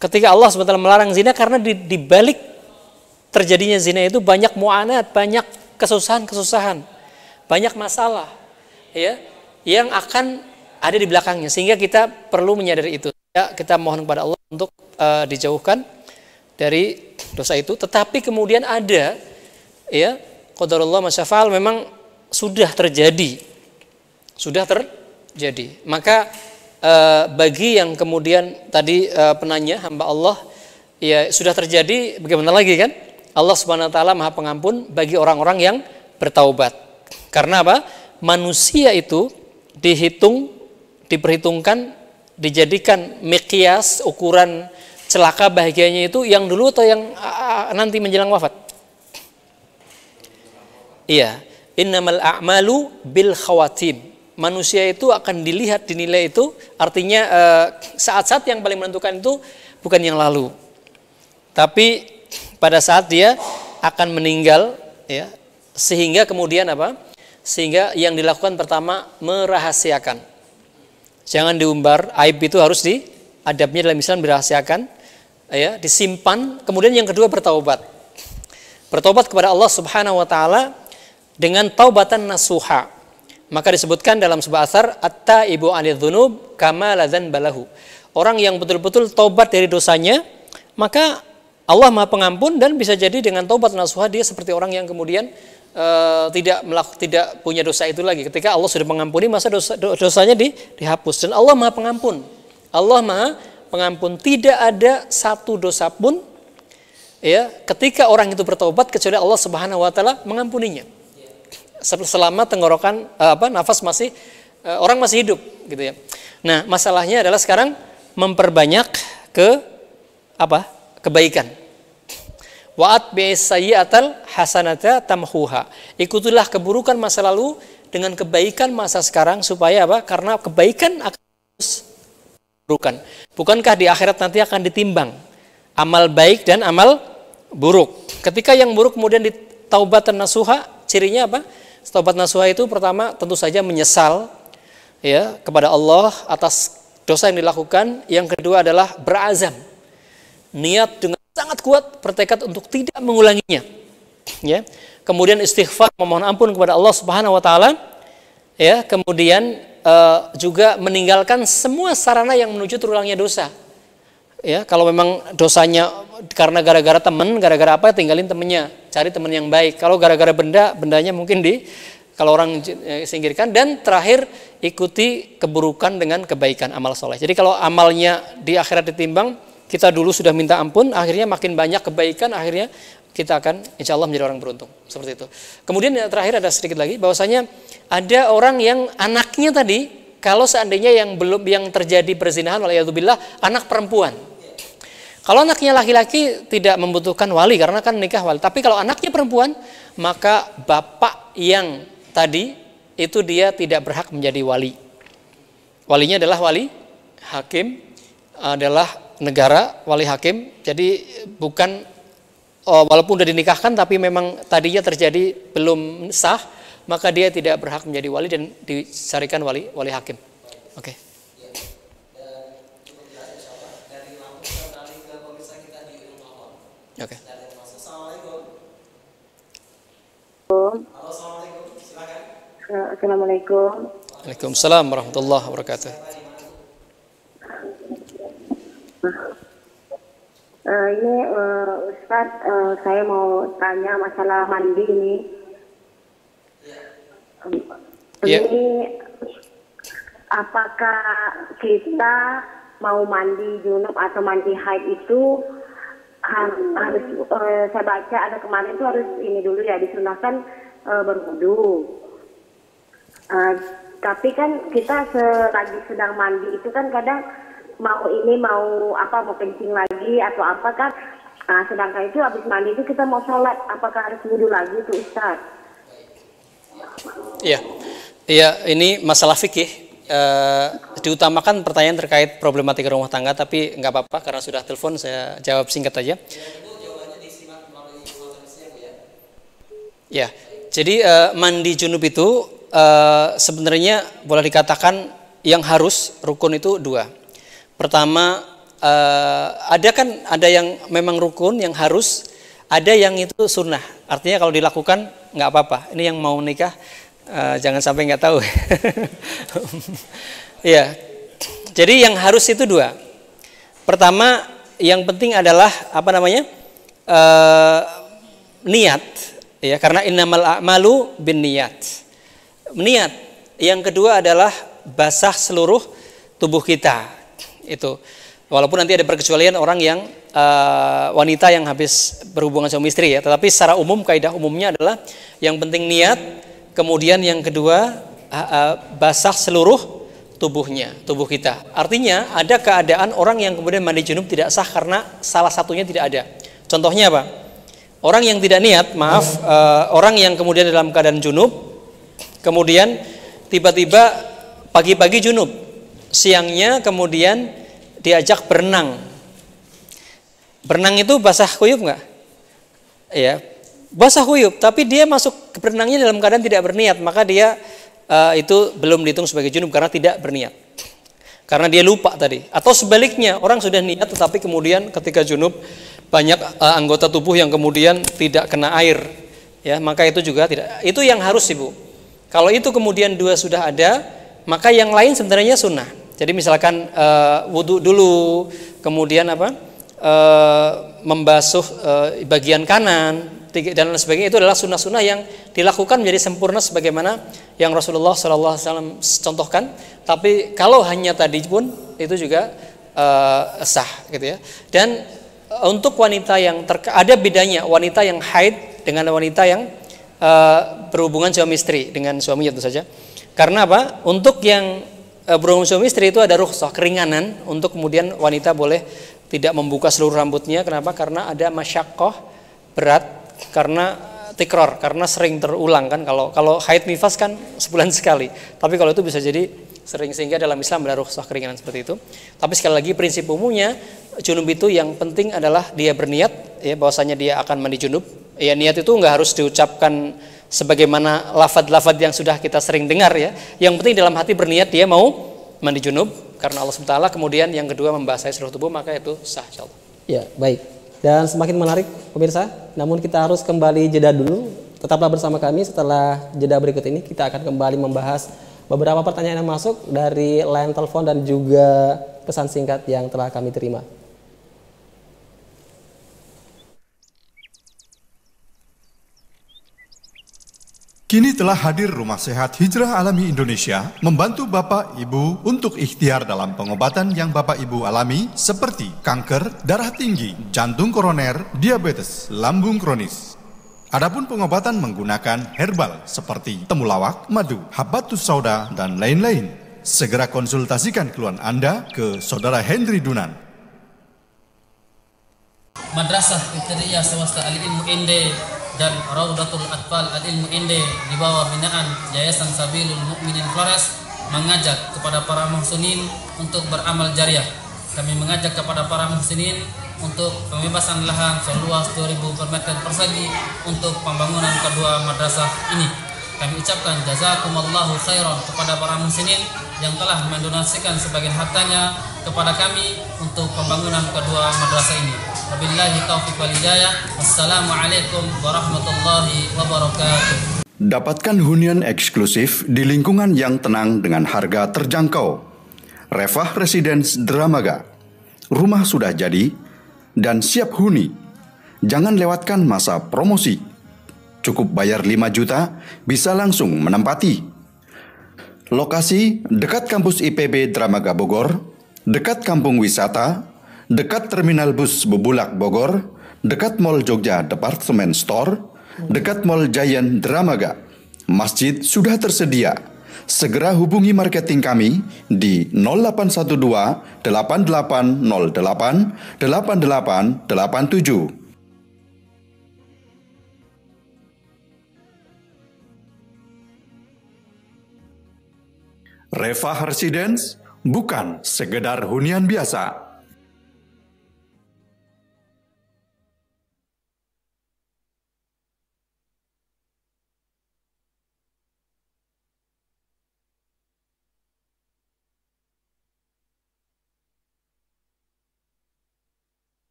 Ketika Allah SWT melarang zina, karena di balik terjadinya zina itu banyak mu'anat, banyak kesusahan-kesusahan, banyak masalah ya yang akan ada di belakangnya, sehingga kita perlu menyadari itu. Ya, kita mohon kepada Allah untuk dijauhkan dari dosa itu. Tetapi kemudian ada ya qadarullah masyafa'al, memang sudah terjadi. Maka bagi yang kemudian tadi penanya hamba Allah, ya sudah terjadi, bagaimana lagi kan? Allah Subhanahu wa taala Maha Pengampun bagi orang-orang yang bertaubat. Karena apa? Manusia itu diperhitungkan, dijadikan miqyas, ukuran celaka bahagianya itu yang dulu atau yang nanti menjelang wafat. Iya, innamal a'malu bil khawatim. Manusia itu akan dinilai itu, artinya saat-saat yang paling menentukan itu bukan yang lalu, tapi pada saat dia akan meninggal ya. Sehingga kemudian apa? Sehingga yang dilakukan pertama merahasiakan. Jangan diumbar, aib itu harus adabnya dalam Islam dirahasiakan ya, disimpan. Kemudian yang kedua bertaubat kepada Allah Subhanahu wa taala dengan taubatan nasuha. Maka disebutkan dalam sebuah asar, at-taibu 'anidz dzunub kama la dzanba lahu. Orang yang betul-betul taubat dari dosanya, maka Allah Maha Pengampun, dan bisa jadi dengan taubat nasuha dia seperti orang yang kemudian tidak punya dosa itu lagi. Ketika Allah sudah mengampuni, masa dosanya dihapus. Dan Allah Maha Pengampun. Allah Maha Pengampun, tidak ada satu dosa pun ya ketika orang itu bertaubat kecuali Allah Subhanahu wa taala mengampuninya. Selama tenggorokan nafas masih orang masih hidup gitu ya. Nah, masalahnya adalah sekarang memperbanyak kebaikan. Wa'at bi'sayyi'atal hasanata tamhuha. Ikutilah keburukan masa lalu dengan kebaikan masa sekarang, supaya apa? Karena kebaikan akan keburukan. Bukankah di akhirat nanti akan ditimbang amal baik dan amal buruk? Ketika yang buruk kemudian ditaubatan nasuha, cirinya apa? Taubat nasuha itu pertama tentu saja menyesal ya kepada Allah atas dosa yang dilakukan. Yang kedua adalah berazam, niat dengan sangat kuat, bertekad untuk tidak mengulanginya ya. Kemudian istighfar, memohon ampun kepada Allah Subhanahu wa taala ya. Kemudian juga meninggalkan semua sarana yang menuju terulangnya dosa ya. Kalau memang dosanya karena gara-gara teman, gara-gara apa, tinggalin temennya, cari teman yang baik. Kalau gara-gara bendanya mungkin kalau orang singkirkan. Dan terakhir, ikuti keburukan dengan kebaikan, amal soleh. Jadi kalau amalnya di akhirat ditimbang, kita dulu sudah minta ampun, akhirnya makin banyak kebaikan, akhirnya kita akan insya Allah menjadi orang beruntung. Seperti itu. Kemudian yang terakhir ada sedikit lagi, bahwasanya ada orang yang anaknya tadi, kalau seandainya yang terjadi perzinahan, waliyadzubillah, anak perempuan. Kalau anaknya laki-laki tidak membutuhkan wali karena kan nikah wali. Tapi kalau anaknya perempuan, maka bapak yang tadi itu dia tidak berhak menjadi wali. Walinya adalah wali hakim, adalah negara, wali hakim. Jadi bukan walaupun sudah dinikahkan tapi memang tadinya terjadi belum sah, maka dia tidak berhak menjadi wali dan disarikan wali hakim. Oke. Oke. Assalamualaikum. Waalaikumsalam warahmatullahi wabarakatuh. Ini Ustaz, saya mau tanya masalah mandi ini. Ini apakah kita mau mandi junub atau mandi haid itu harus saya baca ada kemarin itu harus ini dulu ya, disunahkan berwudu. Tapi kan kita selagi sedang mandi itu kan kadang mau kencing lagi atau apa kan. Sedangkan itu habis mandi itu kita mau sholat, apakah harus wudu lagi itu Ustaz? Iya, ini masalah fikih. Diutamakan pertanyaan terkait problematika rumah tangga, tapi nggak apa-apa karena sudah telepon, saya jawab singkat aja. Ya, jadi mandi junub itu sebenarnya boleh dikatakan yang harus rukun itu dua. Pertama, ada yang memang rukun yang harus, ada yang itu sunnah. Artinya kalau dilakukan nggak apa-apa. Ini yang mau nikah jangan sampai nggak tahu. Ya, jadi yang harus itu dua. Pertama, yang penting adalah niat, ya, karena innamal a'malu binniyat. Niat. Yang kedua adalah basah seluruh tubuh kita. Itu. Walaupun nanti ada perkecualian orang yang wanita yang habis berhubungan suami istri ya, tetapi secara umum kaidah umumnya adalah yang penting niat. Kemudian yang kedua, basah seluruh tubuh kita. Artinya ada keadaan orang yang kemudian mandi junub tidak sah karena salah satunya tidak ada. Contohnya apa? Orang yang tidak niat, orang yang kemudian dalam keadaan junub, kemudian tiba-tiba pagi-pagi junub, siangnya kemudian diajak berenang. Berenang itu basah kuyup nggak? Ya. Basah kuyup, tapi dia masuk ke berenangnya dalam keadaan tidak berniat, maka dia itu belum dihitung sebagai junub karena tidak berniat, karena dia lupa tadi. Atau sebaliknya, orang sudah niat tetapi kemudian ketika junub banyak anggota tubuh yang kemudian tidak kena air, ya, maka itu juga tidak. Itu yang harus, Ibu. Kalau itu kemudian dua sudah ada, maka yang lain sebenarnya sunnah. Jadi misalkan wudu dulu, kemudian membasuh bagian kanan dan lain sebagainya, itu adalah sunnah-sunnah yang dilakukan menjadi sempurna sebagaimana yang Rasulullah SAW contohkan. Tapi kalau hanya tadi pun itu juga sah, gitu ya. Dan untuk wanita yang ada bedanya wanita yang haid dengan wanita yang berhubungan suami istri dengan suaminya tentu saja. Karena apa? Untuk yang berhubungan suami istri itu ada rukhsah, keringanan untuk kemudian wanita boleh tidak membuka seluruh rambutnya. Kenapa? Karena ada masyaqqah, berat, karena tikror, karena sering terulang kan. Kalau haid nifas kan sebulan sekali, tapi kalau itu bisa jadi sering, sehingga dalam Islam ada rukhsah keringanan seperti itu. Tapi sekali lagi prinsip umumnya junub itu yang penting adalah dia berniat, ya, bahwasanya dia akan mandi junub. Ya, niat itu nggak harus diucapkan sebagaimana lafaz-lafaz yang sudah kita sering dengar, ya. Yang penting dalam hati berniat dia mau mandi junub karena Allah SWT. Kemudian yang kedua membasahi seluruh tubuh, maka itu sah insyaallah. Ya, baik. Dan semakin menarik pemirsa, namun kita harus kembali jeda dulu. Tetaplah bersama kami. Setelah jeda berikut ini kita akan kembali membahas beberapa pertanyaan yang masuk dari line telepon dan juga pesan singkat yang telah kami terima. Kini telah hadir Rumah Sehat Hijrah Alami Indonesia membantu Bapak Ibu untuk ikhtiar dalam pengobatan yang Bapak Ibu alami seperti kanker, darah tinggi, jantung koroner, diabetes, lambung kronis. Adapun pengobatan menggunakan herbal seperti temulawak, madu, habatus sauda, dan lain-lain. Segera konsultasikan keluhan Anda ke Saudara Henry Dunan. Madrasah Ibtidaiyah Swasta Al-Ilmu Inde dan Raudatul Atfal Al-Ilmu Inde di bawah binaan Yayasan Sabilul Mukminin Flores mengajak kepada para muhsinin untuk beramal jariah. Kami mengajak kepada para muhsinin untuk pembebasan lahan seluas 2000 meter persegi untuk pembangunan kedua madrasah ini. Kami ucapkan jazakumullahu khairan kepada para muhsinin yang telah mendonasikan sebagian hartanya kepada kami untuk pembangunan kedua madrasah ini. Wabillahi taufiq wal hidayah. Wassalamualaikum warahmatullahi wabarakatuh. Dapatkan hunian eksklusif di lingkungan yang tenang dengan harga terjangkau. Revah Residence Dramaga. Rumah sudah jadi dan siap huni. Jangan lewatkan masa promosi. Cukup bayar 5 juta, bisa langsung menempati. Lokasi dekat kampus IPB Dramaga Bogor, dekat kampung wisata, dekat terminal bus Bubulak Bogor, dekat Mall Jogja Department Store, dekat Mall Giant Dramaga. Masjid sudah tersedia. Segera hubungi marketing kami di 0812 8808 8887. Revah Residence bukan sekedar hunian biasa.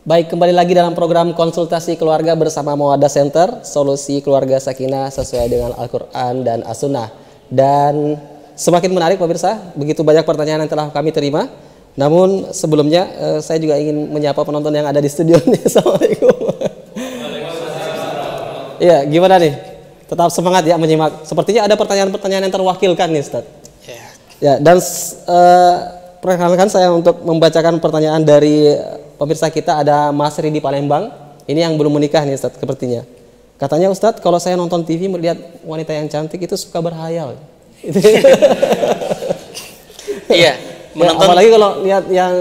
Baik, kembali lagi dalam program konsultasi keluarga bersama Mawaddah Center, solusi keluarga sakinah sesuai dengan Al-Quran dan As-Sunnah. Dan semakin menarik pemirsa, begitu banyak pertanyaan yang telah kami terima. Namun sebelumnya saya juga ingin menyapa penonton yang ada di studio nih. Assalamualaikum. Iya, gimana nih? Tetap semangat ya menyimak. Sepertinya ada pertanyaan-pertanyaan yang terwakilkan nih Ustaz. Ya, dan perkenalkan saya untuk membacakan pertanyaan dari pemirsa kita. Ada Mas Ridi Palembang. Ini yang belum menikah nih Ustaz sepertinya. Katanya Ustadz, kalau saya nonton TV melihat wanita yang cantik itu suka berhayal. Iya, menonton. Ya, apalagi kalau lihat yang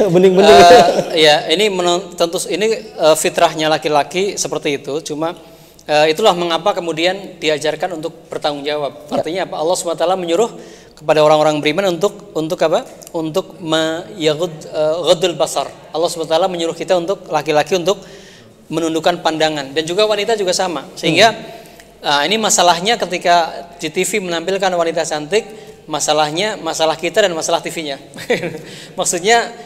bening-bening. Iya, ini tentu ini fitrahnya laki-laki seperti itu. Cuma itulah mengapa kemudian diajarkan untuk bertanggung jawab. Artinya apa? Allah SWT menyuruh kepada orang-orang beriman untuk apa? Untuk ghadul basar. Allah SWT menyuruh kita untuk laki-laki untuk menundukkan pandangan, dan juga wanita juga sama. Sehingga ini masalahnya ketika di TV menampilkan wanita cantik, masalah kita dan masalah TV-nya. Maksudnya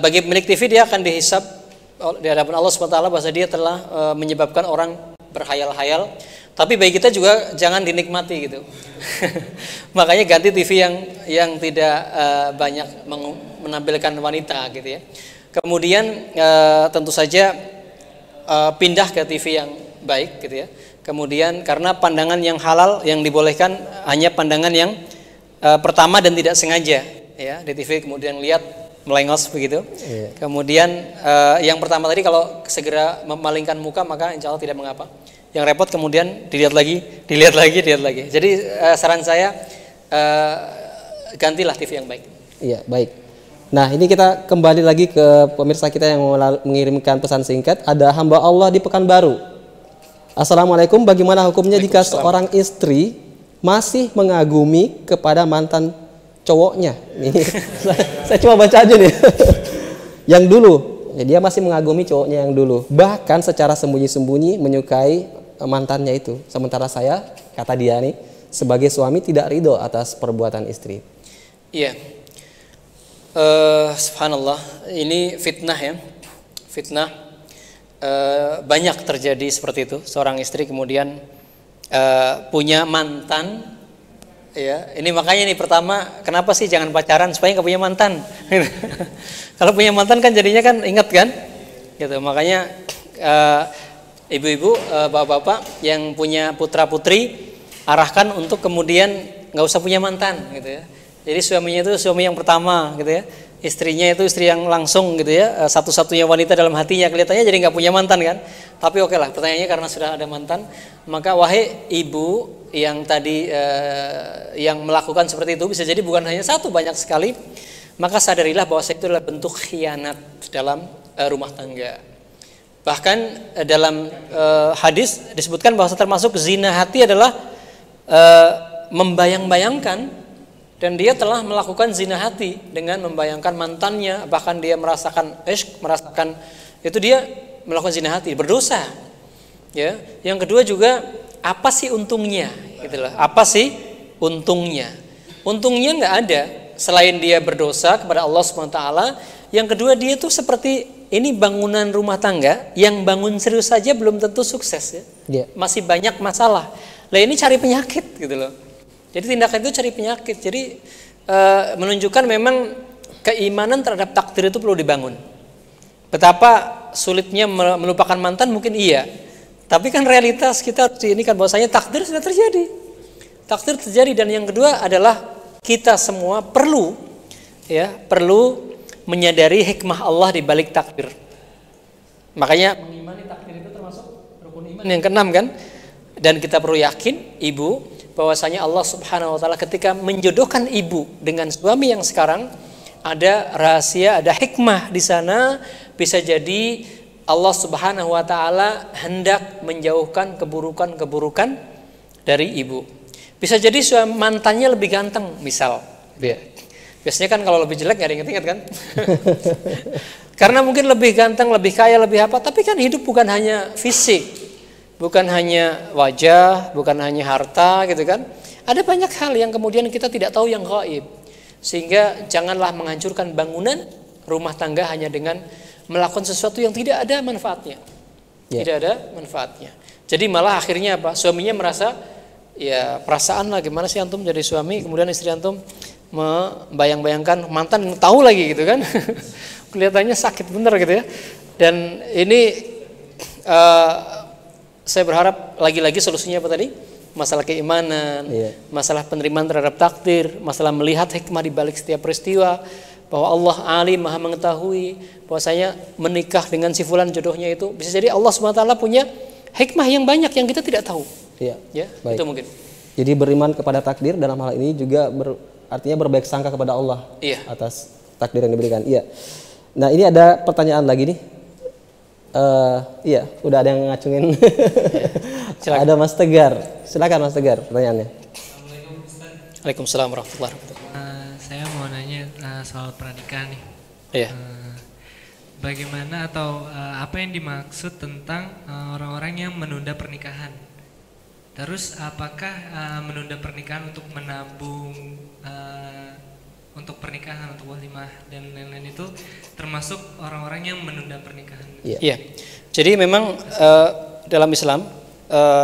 bagi pemilik TV dia akan dihisab di hadapan Allah SWT bahwa dia telah menyebabkan orang berhayal-hayal. Tapi bagi kita juga jangan dinikmati gitu. Makanya ganti TV yang tidak banyak menampilkan wanita gitu ya. Kemudian tentu saja pindah ke TV yang baik gitu ya. Kemudian karena pandangan yang halal yang dibolehkan hanya pandangan yang pertama dan tidak sengaja ya di TV, kemudian lihat melengos begitu. Kemudian yang pertama tadi kalau segera memalingkan muka maka insya Allah tidak mengapa. Yang repot kemudian dilihat lagi. Jadi saran saya gantilah TV yang baik. Iya, baik. Nah, ini kita kembali lagi ke pemirsa kita yang mengirimkan pesan singkat. Ada hamba Allah di Pekanbaru. Assalamualaikum, bagaimana hukumnya jika seorang istri masih mengagumi kepada mantan cowoknya? Nih, saya coba baca aja nih. Yang dulu, ya, dia masih mengagumi cowoknya yang dulu. Bahkan secara sembunyi-sembunyi menyukai mantannya itu. Sementara saya, kata dia nih, sebagai suami tidak ridho atas perbuatan istri. Iya. Subhanallah, ini fitnah ya. Fitnah banyak terjadi seperti itu. Seorang istri kemudian punya mantan, ya. Ini makanya nih pertama, kenapa sih jangan pacaran supaya nggak punya mantan? Kalau punya mantan kan jadinya kan ingat kan, gitu. Makanya ibu-ibu, bapak-bapak yang punya putra putri arahkan untuk kemudian nggak usah punya mantan, gitu ya. Jadi suaminya itu suami yang pertama, gitu ya. Istrinya itu istri yang langsung, gitu ya, satu-satunya wanita dalam hatinya, kelihatannya jadi nggak punya mantan kan. Tapi oke lah, pertanyaannya karena sudah ada mantan, maka wahai ibu yang tadi yang melakukan seperti itu, bisa jadi bukan hanya satu, banyak sekali, maka sadarilah bahwa itu adalah bentuk khianat dalam rumah tangga. Bahkan dalam hadis disebutkan bahwa termasuk zina hati adalah membayang-bayangkan, dan dia telah melakukan zina hati dengan membayangkan mantannya, bahkan dia merasakan merasakan itu, dia melakukan zina hati, berdosa. Ya, yang kedua juga apa sih untungnya? Gitulah. Apa sih untungnya? Untungnya nggak ada selain dia berdosa kepada Allah SWT. Yang kedua, dia tuh seperti ini bangunan rumah tangga yang bangun serius saja belum tentu sukses ya. Yeah. Masih banyak masalah. Lah ini cari penyakit gitu loh. Jadi tindakan itu cari penyakit. Jadi menunjukkan memang keimanan terhadap takdir itu perlu dibangun. Betapa sulitnya melupakan mantan mungkin iya. Tapi kan realitas kita ini kan bahwasanya takdir sudah terjadi. Takdir terjadi, dan yang kedua adalah kita semua perlu menyadari hikmah Allah di balik takdir. Makanya mengimani takdir itu termasuk rukun iman yang keenam kan? Dan kita perlu yakin, ibu, bahwasanya Allah Subhanahu wa taala ketika menjodohkan ibu dengan suami yang sekarang, ada rahasia, ada hikmah di sana. Bisa jadi Allah Subhanahu wa taala hendak menjauhkan keburukan-keburukan dari ibu. Bisa jadi mantannya lebih ganteng misal. Biasanya kan kalau lebih jelek nggak ada yang ingat kan? Karena mungkin lebih ganteng, lebih kaya, lebih apa. Tapi kan hidup bukan hanya fisik, bukan hanya wajah, bukan hanya harta gitu kan. Ada banyak hal yang kemudian kita tidak tahu yang gaib. Sehingga janganlah menghancurkan bangunan rumah tangga hanya dengan melakukan sesuatu yang tidak ada manfaatnya. Tidak ada manfaatnya. Jadi malah akhirnya apa? Suaminya merasa, ya perasaan lah, gimana sih antum jadi suami, kemudian istri antum membayang-bayangkan mantan, tahu lagi gitu kan. Kelihatannya sakit bener gitu ya. Dan ini saya berharap lagi-lagi solusinya apa tadi? Masalah keimanan, masalah penerimaan terhadap takdir, masalah melihat hikmah di balik setiap peristiwa, bahwa Allah alim, maha mengetahui, bahwasanya menikah dengan si fulan jodohnya itu bisa jadi Allah SWT punya hikmah yang banyak yang kita tidak tahu. Ya, baik. Itu mungkin. Jadi beriman kepada takdir dalam hal ini juga artinya berbaik sangka kepada Allah atas takdir yang diberikan. Iya. Nah, ini ada pertanyaan lagi nih. Udah ada yang ngacungin. Ada Mas Tegar. Silakan Mas Tegar, pertanyaannya. Waalaikumsalam warahmatullahi wabarakatuh. Saya mau nanya soal pernikahan nih. Iya. Bagaimana atau apa yang dimaksud tentang orang-orang yang menunda pernikahan? Terus apakah menunda pernikahan untuk menabung untuk pernikahan, untuk walimah dan lain-lain itu termasuk orang-orang yang menunda pernikahan? Iya. Jadi memang dalam Islam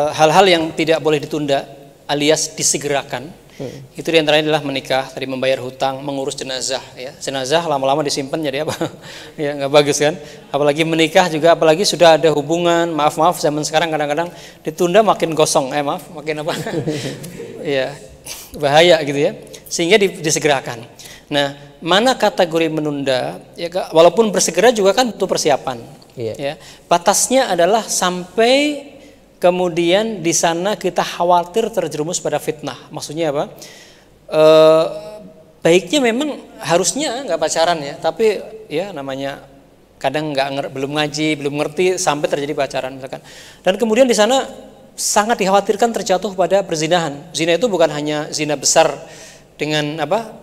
hal-hal yang tidak boleh ditunda alias disegerakan, itu diantaranya adalah menikah, tadi membayar hutang, mengurus jenazah. Ya. Jenazah lama-lama disimpan jadi apa? Ya nggak bagus kan? Apalagi menikah juga, apalagi sudah ada hubungan, maaf zaman sekarang kadang-kadang ditunda makin gosong, makin apa? Ya bahaya gitu ya. Sehingga disegerakan. Nah, mana kategori menunda? Ya, walaupun bersegera juga kan butuh persiapan. Ya, batasnya adalah sampai kemudian di sana kita khawatir terjerumus pada fitnah. Maksudnya apa? Baiknya memang harusnya nggak pacaran ya, tapi ya namanya kadang belum ngaji, belum ngerti sampai terjadi pacaran misalkan. Dan kemudian di sana sangat dikhawatirkan terjatuh pada perzinahan. Zina itu bukan hanya zina besar dengan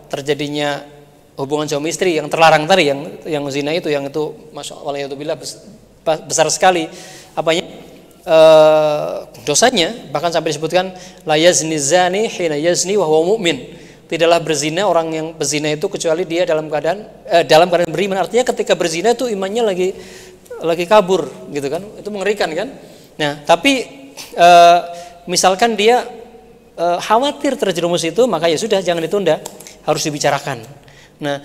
terjadinya hubungan suami istri yang terlarang tadi, yang zina itu, yang itu masya Allah besar sekali dosanya, bahkan sampai disebutkan la yazni zani hina yazni wa huwa mu'min. Tidaklah berzina orang yang berzina itu kecuali dia dalam keadaan beriman. Artinya ketika berzina itu imannya lagi kabur gitu kan. Itu mengerikan kan. Nah, tapi misalkan dia khawatir terjerumus itu, maka ya sudah, jangan ditunda, harus dibicarakan. Nah,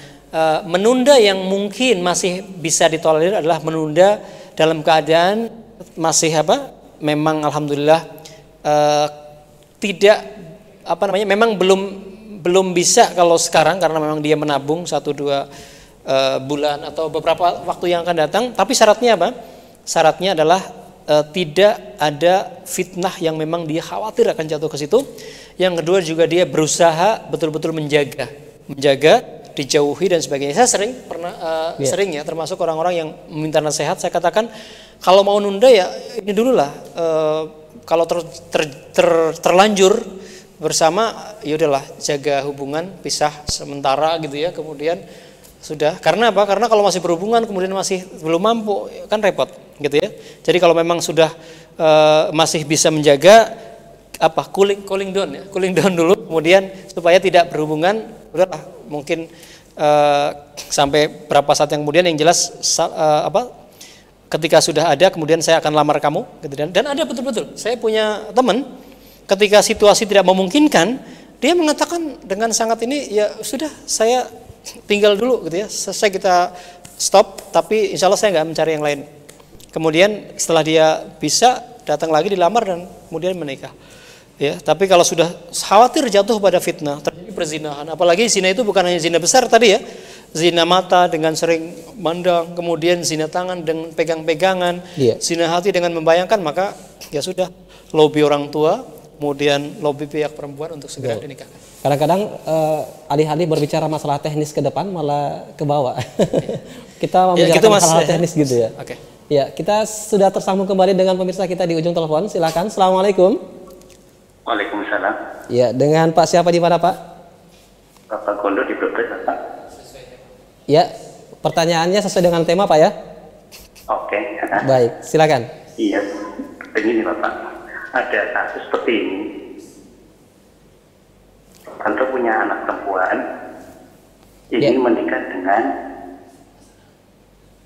menunda yang mungkin masih bisa ditolerir adalah menunda dalam keadaan masih memang alhamdulillah tidak memang belum bisa kalau sekarang, karena memang dia menabung 1-2 bulan atau beberapa waktu yang akan datang. Tapi syaratnya apa? Syaratnya adalah tidak ada fitnah yang memang dia khawatir akan jatuh ke situ. Yang kedua juga dia berusaha betul-betul menjaga, dijauhi dan sebagainya. Saya sering ya, termasuk orang-orang yang meminta nasihat, saya katakan kalau mau nunda ya ini dulu lah. Kalau terlanjur bersama, ya udahlah, jaga hubungan, pisah sementara gitu ya. Kemudian sudah, karena apa? Karena kalau masih berhubungan kemudian masih belum mampu, kan repot gitu ya. Jadi kalau memang sudah masih bisa menjaga cooling down dulu, kemudian supaya tidak berhubungan, udahlah mungkin sampai berapa saat yang kemudian, yang jelas ketika sudah ada kemudian saya akan lamar kamu gitu. Dan ada betul-betul, saya punya teman ketika situasi tidak memungkinkan, dia mengatakan dengan sangat ini, ya sudah saya tinggal dulu gitu ya, selesai kita stop, tapi insya Allah saya nggak mencari yang lain. Kemudian setelah dia bisa, datang lagi dilamar dan kemudian menikah. Ya, tapi kalau sudah khawatir jatuh pada fitnah, terjadi perzinahan, apalagi zina itu bukan hanya zina besar tadi ya, zina mata dengan sering mandang, kemudian zina tangan dengan pegang-pegangan, zina hati dengan membayangkan, maka ya sudah, lobby orang tua, kemudian lobby pihak perempuan untuk segera dinikahkan. Kadang-kadang alih-alih berbicara masalah teknis ke depan malah ke bawah. Kita membicarakan hal-hal teknis gitu ya. Oke. Ya, kita sudah tersambung kembali dengan pemirsa kita di ujung telepon. Silakan. Assalamualaikum. Waalaikumsalam. Ya, dengan Pak siapa di mana, Pak? Bapak Gondo di Brebes, Pak. Ya, pertanyaannya sesuai dengan tema, Pak ya. Oke. Baik, silakan. Iya, begini Bapak. Ada kasus seperti ini. Tante punya anak perempuan, ini menikah dengan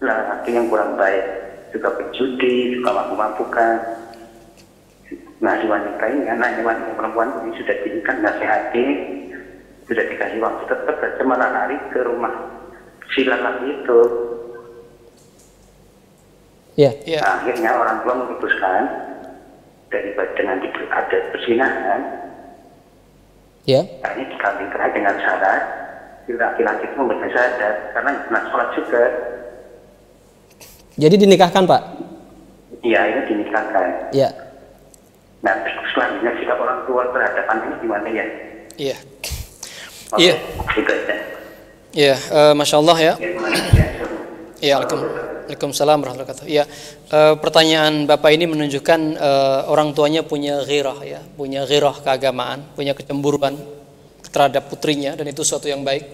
laki yang kurang baik, juga berjudi, juga mampu-mampukan. Nah, si wanita ini, anaknya wanita perempuan ini sudah diikat, nasihati, sudah dikasih waktu, tetap saja malah lari ke rumah si laki itu. Nah, akhirnya orang tua memutuskan daripada dengan ada perzinahan, ini dikawinkan dengan syarat si laki-laki itu membaca syahadat karena pernah sholat juga. Jadi dinikahkan, Pak? Iya, ini dinikahkan. Iya. Nah, selanjutnya sikap orang tua terhadap anak ini gimana ya? Iya. Iya. Iya, masya Allah ya. Iya, Waalaikumsalam warahmatullahi wabarakatuh. Ya, pertanyaan Bapak ini menunjukkan orang tuanya punya ghirah ya, punya ghirah keagamaan, punya kecemburuan terhadap putrinya, dan itu suatu yang baik.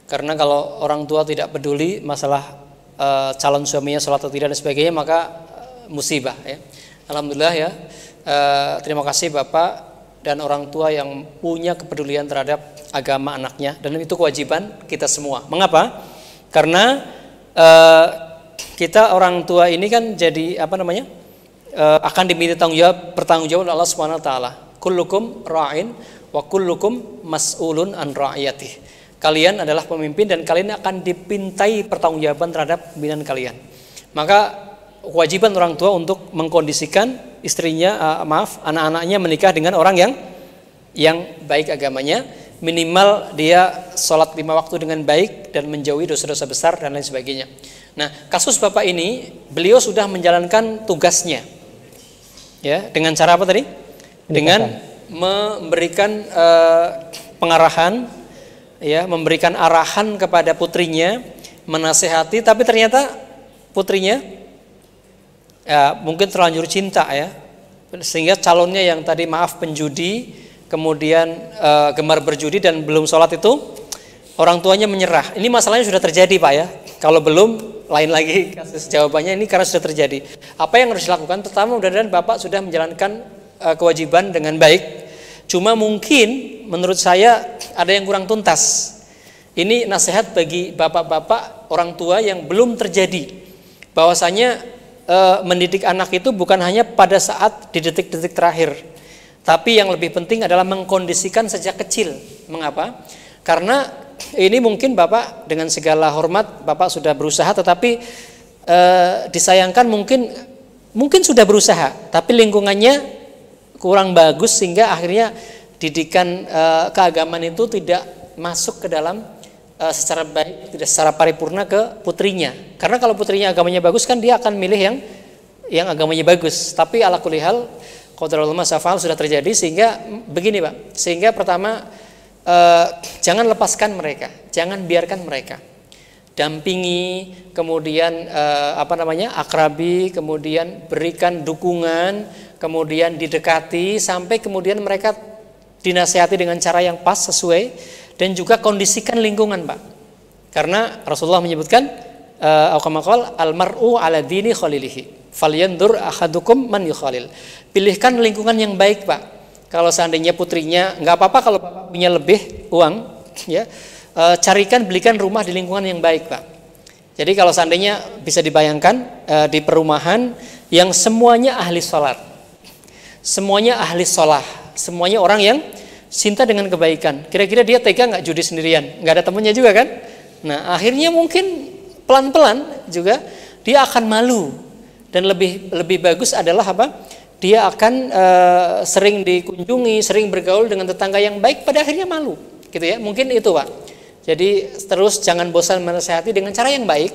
Karena kalau orang tua tidak peduli masalah calon suaminya sholat atau tidak dan sebagainya, maka musibah ya. Alhamdulillah ya. Terima kasih Bapak dan orang tua yang punya kepedulian terhadap agama anaknya, dan itu kewajiban kita semua. Mengapa? Karena kita orang tua ini kan jadi akan diminta pertanggung jawab oleh Allah Subhanahu wa taala. Kullukum ra'in wa kullukum mas'ulun an ra'iyatih. Kalian adalah pemimpin dan kalian akan dipintai pertanggungjawaban terhadap pimpinan kalian. Maka kewajiban orang tua untuk mengkondisikan istrinya, anak-anaknya menikah dengan orang yang baik agamanya, minimal dia sholat 5 waktu dengan baik dan menjauhi dosa-dosa besar dan lain sebagainya. Nah, kasus Bapak ini, beliau sudah menjalankan tugasnya, ya, dengan cara apa tadi? Dengan memberikan pengarahan, ya, memberikan arahan kepada putrinya, menasehati, tapi ternyata putrinya mungkin terlanjur cinta ya, sehingga calonnya yang tadi penjudi, kemudian gemar berjudi dan belum sholat itu, orang tuanya menyerah. Ini masalahnya sudah terjadi Pak ya. Kalau belum, lain lagi kasus jawabannya, ini karena sudah terjadi. Apa yang harus dilakukan? Pertama, mudah-mudahan Bapak sudah menjalankan kewajiban dengan baik. Cuma mungkin menurut saya ada yang kurang tuntas. Ini nasihat bagi bapak-bapak orang tua yang belum terjadi, bahwasanya mendidik anak itu bukan hanya pada saat di detik-detik terakhir, Tapi yang lebih penting adalah mengkondisikan sejak kecil. Mengapa? Karena ini mungkin Bapak dengan segala hormat Bapak sudah berusaha, tetapi disayangkan mungkin sudah berusaha, tapi lingkungannya kurang bagus sehingga akhirnya didikan keagamaan itu tidak masuk ke dalam secara baik, tidak secara paripurna ke putrinya. Karena kalau putrinya agamanya bagus kan dia akan milih yang agamanya bagus. Tapi ala kulli hal qadarullah ma syafa'al sudah terjadi, sehingga begini Pak. Sehingga pertama jangan lepaskan mereka, jangan biarkan mereka. Dampingi, kemudian akrabi, kemudian berikan dukungan, kemudian didekati sampai kemudian mereka dinasihati dengan cara yang pas, sesuai, dan juga kondisikan lingkungan, Pak. Karena Rasulullah menyebutkan al-mar'u ala dini khalilihi falyandur ahadukum man yukhalil. Pilihkan lingkungan yang baik, Pak. Kalau seandainya putrinya, nggak apa-apa kalau Bapak punya lebih uang, ya, belikan rumah di lingkungan yang baik, Pak. Jadi kalau seandainya bisa dibayangkan di perumahan yang semuanya ahli sholat, semuanya ahli sholah, semuanya orang yang cinta dengan kebaikan. Kira-kira dia tega nggak judi sendirian? Nggak ada temennya juga kan? Nah akhirnya mungkin pelan-pelan juga dia akan malu, dan lebih bagus adalah apa? Dia akan sering dikunjungi, sering bergaul dengan tetangga yang baik, pada akhirnya malu, gitu ya. Mungkin itu, Pak. Jadi terus jangan bosan menasihati dengan cara yang baik,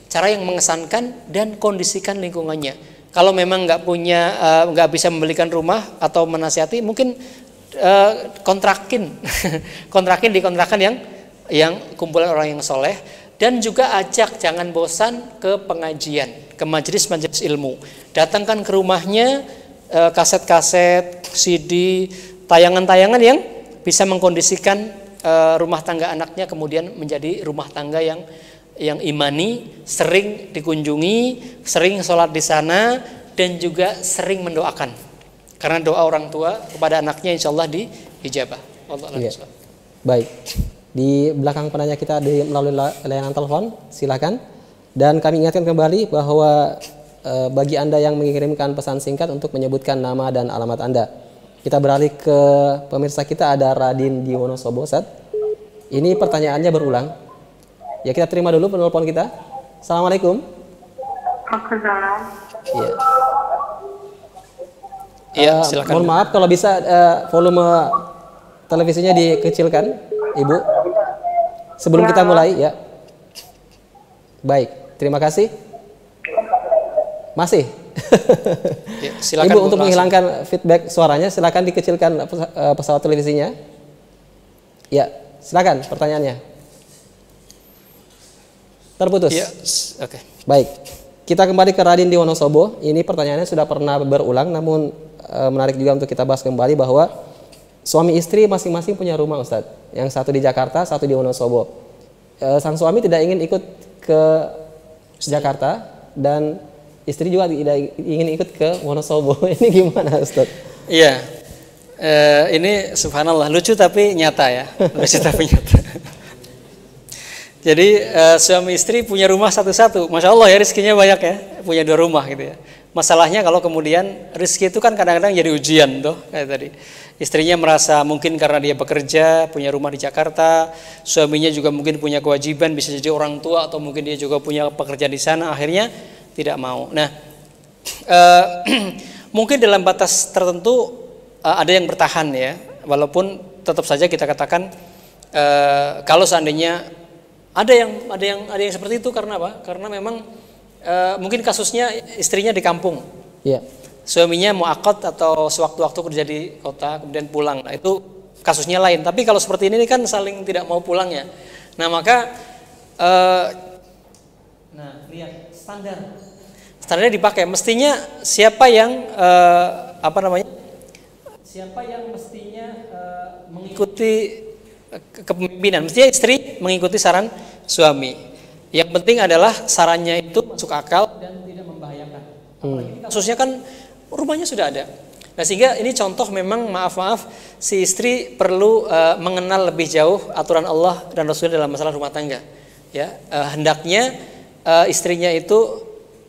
cara yang mengesankan, dan kondisikan lingkungannya. Kalau memang nggak bisa membelikan rumah atau menasihati, mungkin kontrakin di kontrakan yang kumpulan orang yang soleh. Dan juga ajak, jangan bosan ke pengajian, ke majelis-majelis ilmu. Datangkan ke rumahnya kaset-kaset, CD, tayangan-tayangan yang bisa mengkondisikan rumah tangga anaknya kemudian menjadi rumah tangga yang imani, sering dikunjungi, sering sholat di sana, dan juga sering mendoakan. Karena doa orang tua kepada anaknya insya Allah diijabah. Iya. Baik. Di belakang penanya kita melalui layanan telepon, silakan. Dan kami ingatkan kembali bahwa bagi Anda yang mengirimkan pesan singkat untuk menyebutkan nama dan alamat Anda. Kita beralih ke pemirsa kita, ada Radin di Wonosobo, Ustaz. Ini pertanyaannya berulang. Ya, kita terima dulu penelpon kita. Assalamualaikum. Iya. Iya, silakan. Mohon maaf kalau bisa volume televisinya dikecilkan, Ibu. Sebelum kita mulai, ya. Baik, terima kasih. Masih. Ya, silakan, Ibu, untuk menghilangkan feedback suaranya, silakan dikecilkan pesawat televisinya. Ya, silakan pertanyaannya. Terputus. Ya, oke. Baik. Kita kembali ke Radin di Wonosobo. Ini pertanyaannya sudah pernah berulang, namun menarik juga untuk kita bahas kembali bahwa suami istri masing-masing punya rumah, Ustadz. Yang satu di Jakarta, satu di Wonosobo. Sang suami tidak ingin ikut ke Jakarta dan istri juga tidak ingin ikut ke Wonosobo. Ini gimana, Ustadz? Iya. Ini subhanallah lucu tapi nyata ya. Lucu tapi nyata. Jadi suami istri punya rumah satu-satu. Masya Allah ya, rezekinya banyak ya. Punya 2 rumah gitu ya. Masalahnya kalau kemudian rezeki itu kan kadang-kadang jadi ujian tuh kayak tadi. Istrinya merasa mungkin karena dia bekerja, punya rumah di Jakarta, suaminya juga mungkin punya kewajiban, bisa jadi orang tua atau mungkin dia juga punya pekerjaan di sana, akhirnya tidak mau. Nah, mungkin dalam batas tertentu ada yang bertahan ya, walaupun tetap saja kita katakan kalau seandainya ada yang seperti itu, karena apa? Karena memang mungkin kasusnya istrinya di kampung. Iya. Suaminya mu'aqad atau sewaktu-waktu kerja di kota kemudian pulang. Nah, itu kasusnya lain. Tapi kalau seperti ini kan saling tidak mau pulangnya. Nah, maka lihat standarnya dipakai. Mestinya siapa yang siapa yang mestinya mengikuti kepemimpinan? Mestinya istri mengikuti saran suami. Yang penting adalah sarannya itu masuk akal dan tidak membahayakan. Apalagi kasusnya kan rumahnya sudah ada. Nah, sehingga ini contoh memang maaf si istri perlu mengenal lebih jauh aturan Allah dan Rasulnya dalam masalah rumah tangga. Ya, hendaknya istrinya itu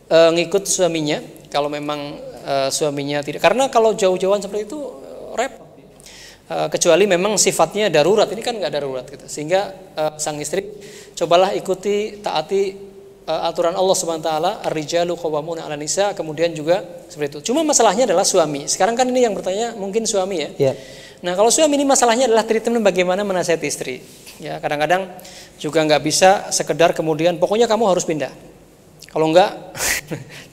ngikut suaminya kalau memang suaminya tidak. Karena kalau jauh-jauhan seperti itu repot. Kecuali memang sifatnya darurat, ini kan nggak darurat gitu. Sehingga sang istri cobalah ikuti, taati aturan Allah Subhanahu wa taala, ar-rijalu qawwamuna 'alan nisa, kemudian juga seperti itu. Cuma masalahnya adalah suami. Sekarang kan ini yang bertanya mungkin suami ya. Yeah. Nah, kalau suami ini masalahnya adalah treatment bagaimana menasihati istri. Ya, kadang-kadang juga nggak bisa sekedar kemudian pokoknya kamu harus pindah. Kalau enggak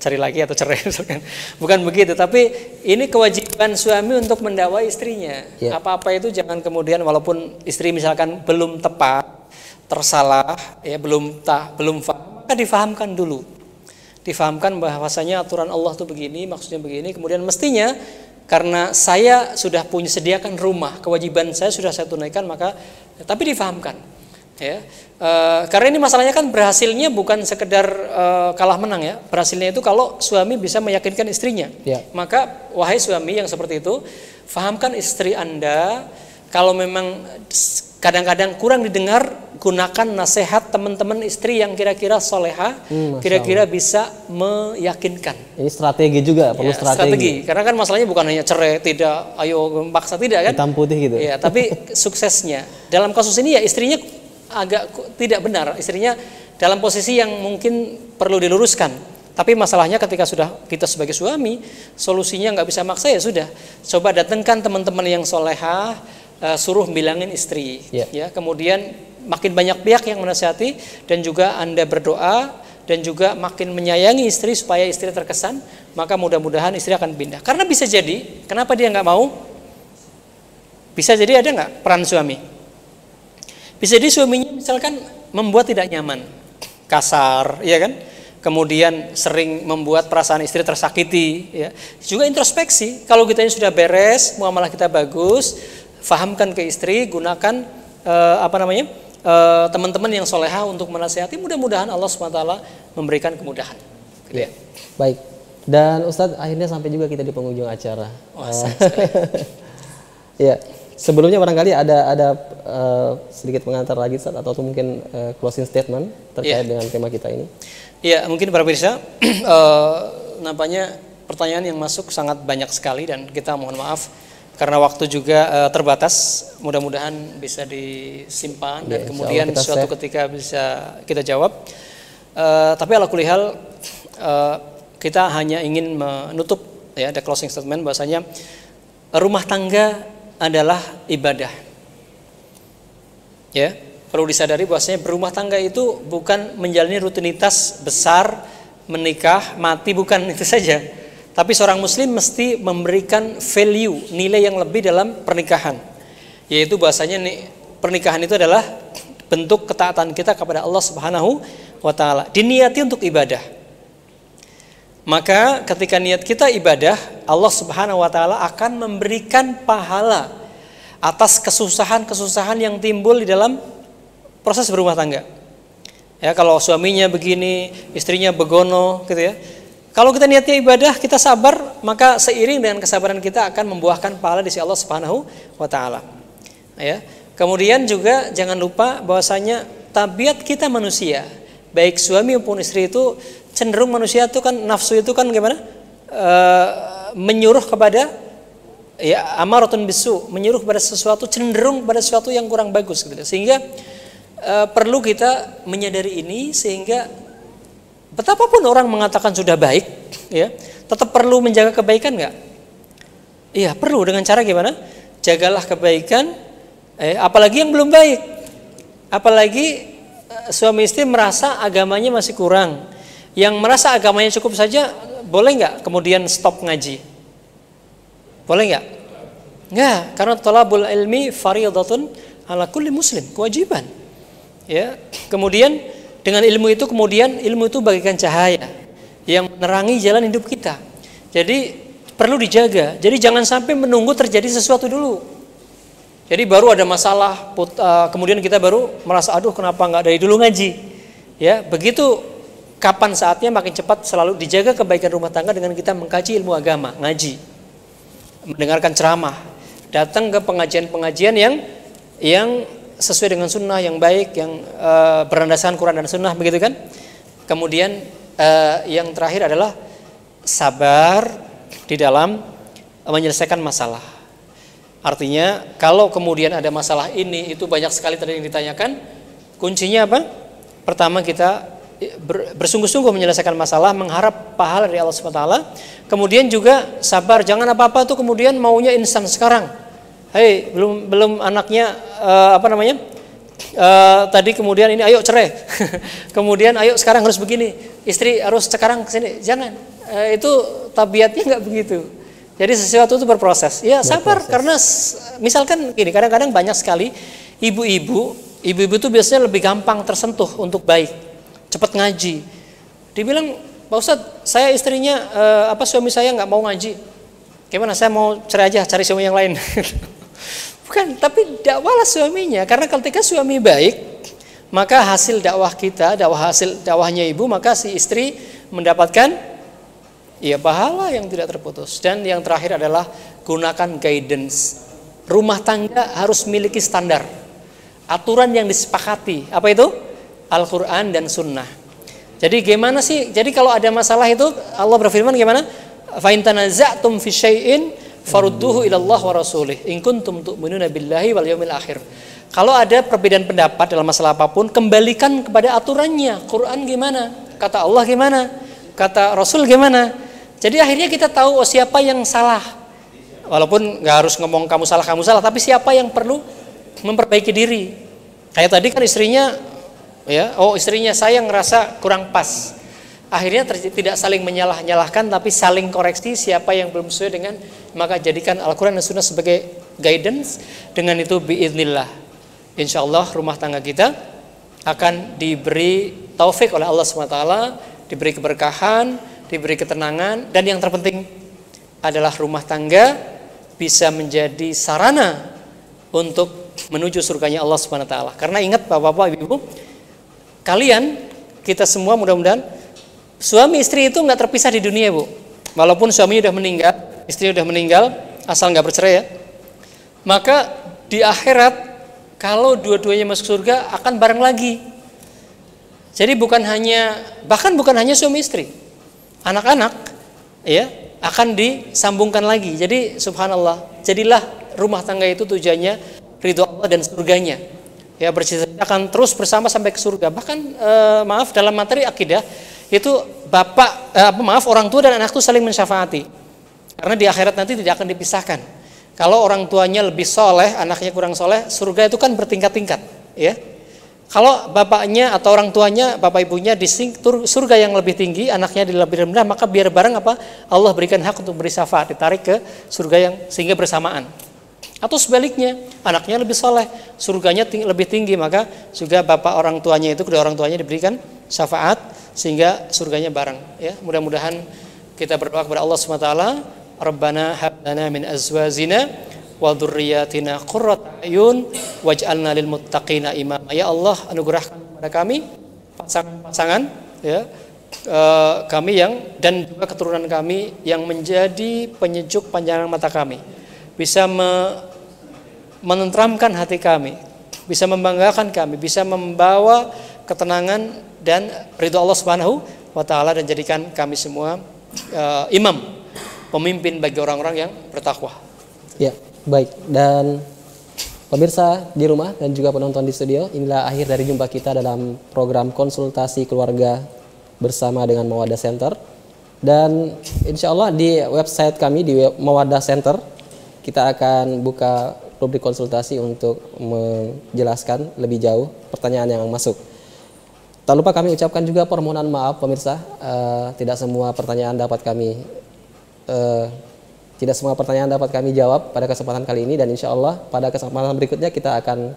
cari lagi atau cerai misalkan. Bukan begitu, tapi ini kewajiban suami untuk mendakwai istrinya. Yeah. Apa-apa itu jangan kemudian walaupun istri misalkan belum tepat, tersalah, ya belum paham, maka difahamkan dulu. Difahamkan bahwasanya aturan Allah itu begini, maksudnya begini, kemudian mestinya karena saya sudah punya sediakan rumah, kewajiban saya sudah saya tunaikan, maka tapi difahamkan. Ya, karena ini masalahnya kan berhasilnya bukan sekedar kalah menang ya. Berhasilnya itu kalau suami bisa meyakinkan istrinya. Ya. Maka wahai suami yang seperti itu, fahamkan istri Anda. Kalau memang kadang-kadang kurang didengar, gunakan nasihat teman-teman istri yang kira-kira soleha, kira-kira bisa meyakinkan. Ini strategi juga, perlu strategi. Karena kan masalahnya bukan hanya cerai, tidak, ayo paksa, tidak kan? Hitam putih gitu. Ya, tapi suksesnya dalam kasus ini ya istrinya agak tidak benar, istrinya dalam posisi yang mungkin perlu diluruskan. Tapi masalahnya ketika sudah kita sebagai suami, solusinya nggak bisa maksa ya sudah. Coba datangkan teman-teman yang solehah, suruh bilangin istri. Ya, kemudian makin banyak pihak yang menasihati dan juga Anda berdoa dan juga makin menyayangi istri supaya istri terkesan, maka mudah-mudahan istri akan pindah. Karena bisa jadi, kenapa dia nggak mau? Bisa jadi ada nggak peran suami? Bisa jadi suaminya misalkan membuat tidak nyaman, kasar, ya kan? Kemudian sering membuat perasaan istri tersakiti, ya. Juga introspeksi. Kalau kita ini sudah beres, muamalah kita bagus, fahamkan ke istri, gunakan teman-teman yang soleha untuk menasihati. Mudah-mudahan Allah SWT memberikan kemudahan. Ya. Baik. Dan Ustadz, akhirnya sampai juga kita di penghujung acara. Ya. Sebelumnya barangkali ada sedikit pengantar lagi Ustaz, atau mungkin closing statement terkait dengan tema kita ini. Ya, mungkin para pemirsa, nampaknya pertanyaan yang masuk sangat banyak sekali dan kita mohon maaf karena waktu juga terbatas. Mudah-mudahan bisa disimpan dan kemudian suatu ketika bisa kita jawab. Tapi ala kulli hal kita hanya ingin menutup ya, ada closing statement bahwasanya rumah tangga adalah ibadah. Ya, perlu disadari bahwasanya berumah tangga itu bukan menjalani rutinitas besar, menikah, mati, bukan itu saja. Tapi seorang muslim mesti memberikan value, nilai yang lebih dalam pernikahan. Yaitu bahwasanya pernikahan itu adalah bentuk ketaatan kita kepada Allah Subhanahu wa taala. Diniati untuk ibadah. Maka ketika niat kita ibadah, Allah Subhanahu wa taala akan memberikan pahala atas kesusahan-kesusahan yang timbul di dalam proses berumah tangga. Ya, kalau suaminya begini, istrinya begono gitu ya. Kalau kita niatnya ibadah, kita sabar, maka seiring dengan kesabaran kita akan membuahkan pahala di sisi Allah Subhanahu wa taala. Ya. Kemudian juga jangan lupa bahwasanya tabiat kita manusia, baik suami maupun istri itu cenderung manusia itu kan nafsu itu kan gimana? Menyuruh kepada ya amaratun bisu, menyuruh kepada sesuatu, cenderung pada sesuatu yang kurang bagus gitu. Sehingga perlu kita menyadari ini, sehingga betapapun orang mengatakan sudah baik ya, tetap perlu menjaga kebaikan enggak? Iya, perlu. Dengan cara gimana? Jagalah kebaikan apalagi yang belum baik. Apalagi suami istri merasa agamanya masih kurang. Yang merasa agamanya cukup saja, boleh nggak kemudian stop ngaji? Boleh nggak? Nggak, karena thalabul ilmi fardhatun ala kulli muslim, kewajiban. Ya, kemudian dengan ilmu itu bagaikan cahaya yang menerangi jalan hidup kita. Jadi perlu dijaga. Jadi jangan sampai menunggu terjadi sesuatu dulu. Jadi baru ada masalah, kemudian kita baru merasa aduh kenapa nggak dari dulu ngaji? Ya, begitu. Kapan saatnya makin cepat selalu dijaga kebaikan rumah tangga dengan kita mengkaji ilmu agama, ngaji, mendengarkan ceramah, datang ke pengajian-pengajian yang sesuai dengan sunnah, yang baik, yang berlandaskan Quran dan sunnah, begitu kan? Kemudian yang terakhir adalah sabar di dalam menyelesaikan masalah. Artinya kalau kemudian ada masalah ini, itu banyak sekali tadi yang ditanyakan, kuncinya apa? Pertama kita bersungguh-sungguh menyelesaikan masalah, mengharap pahala dari Allah SWT. Kemudian juga sabar, jangan apa-apa tuh kemudian maunya instan sekarang. Hei, belum anaknya tadi kemudian ini ayo cerai. Kemudian ayo sekarang harus begini, istri harus sekarang kesini. Jangan, itu tabiatnya nggak begitu. Jadi sesuatu itu berproses. Ya sabar, karena misalkan gini, kadang-kadang banyak sekali ibu-ibu itu biasanya lebih gampang tersentuh untuk baik, cepat ngaji. Dibilang, Pak Ustadz, saya istrinya suami saya nggak mau ngaji. Gimana? Saya mau cerai aja, cari suami yang lain. Bukan, tapi dakwalah suaminya, karena ketika suami baik, maka hasil dakwah kita, hasil dakwahnya ibu, maka si istri mendapatkan pahala yang tidak terputus. Dan yang terakhir adalah gunakan guidance. Rumah tangga harus memiliki standar, aturan yang disepakati. Apa itu? Al-Quran dan Sunnah. Jadi gimana sih? Jadi kalau ada masalah itu Allah berfirman gimana? Fa in tanaza'tum fi syai'in farudduhu ila Allah wa rasulih in kuntum tu'minuna billahi wal yawmil akhir. Kalau ada perbedaan pendapat dalam masalah apapun, kembalikan kepada aturannya. Quran gimana? Kata Allah gimana? Kata Rasul gimana? Jadi akhirnya kita tahu siapa yang salah. Walaupun nggak harus ngomong kamu salah, tapi siapa yang perlu memperbaiki diri. Kayak tadi kan istrinya, istrinya saya ngerasa kurang pas. Akhirnya tidak saling menyalah-nyalahkan, tapi saling koreksi siapa yang belum sesuai dengan, maka jadikan Al-Quran dan Sunnah sebagai guidance. Dengan itu biiznillah, insya Allah rumah tangga kita akan diberi taufik oleh Allah SWT, diberi keberkahan, diberi ketenangan, dan yang terpenting adalah rumah tangga bisa menjadi sarana untuk menuju surganya Allah Subhanahu wa taala. Karena ingat Bapak-bapak, Ibu-ibu, kalian, kita semua mudah-mudahan suami istri itu nggak terpisah di dunia, Bu. Walaupun suaminya udah meninggal, istri udah meninggal, asal nggak bercerai ya. Maka di akhirat kalau dua-duanya masuk surga akan bareng lagi. Jadi bukan hanya suami istri, anak-anak akan disambungkan lagi. Jadi subhanallah, jadilah rumah tangga itu tujuannya ridho Allah dan surganya. Ya, bercita-cita akan terus bersama sampai ke surga. Bahkan dalam materi akidah itu orang tua dan anak itu saling mensyafaati. Karena di akhirat nanti tidak akan dipisahkan. Kalau orang tuanya lebih soleh, anaknya kurang soleh, surga itu kan bertingkat-tingkat, ya. Kalau bapaknya atau orang tuanya, bapak ibunya di surga yang lebih tinggi, anaknya di lebih rendah, maka biar bareng Allah berikan hak untuk beri syafaat, ditarik ke surga yang sehingga bersamaan. Atau sebaliknya, anaknya lebih soleh, surganya lebih tinggi, maka juga bapak orang tuanya itu, kedua orang tuanya diberikan syafaat sehingga surganya bareng. Ya, mudah-mudahan kita berdoa kepada Allah SWT, Rabbana hab lana min azwajina wa dzurriyyatina qurrata a'yun waj'alna lil muttaqina imama. Ya Allah, anugerahkan kepada kami pasangan kami yang dan juga keturunan kami yang menjadi penyejuk pandangan mata kami, bisa menenteramkan hati kami, bisa membanggakan kami, bisa membawa ketenangan dan ridho Allah Subhanahu wa taala, dan jadikan kami semua imam, pemimpin bagi orang-orang yang bertakwa. Ya, baik. Dan pemirsa di rumah dan juga penonton di studio, inilah akhir dari jumpa kita dalam program konsultasi keluarga bersama dengan Mawaddah Center. Dan insya Allah di website kami di Mawaddah Center kita akan buka rubrik konsultasi untuk menjelaskan lebih jauh pertanyaan yang masuk. Tak lupa kami ucapkan juga permohonan maaf pemirsa, tidak semua pertanyaan dapat kami jawab pada kesempatan kali ini, dan insya Allah pada kesempatan berikutnya kita akan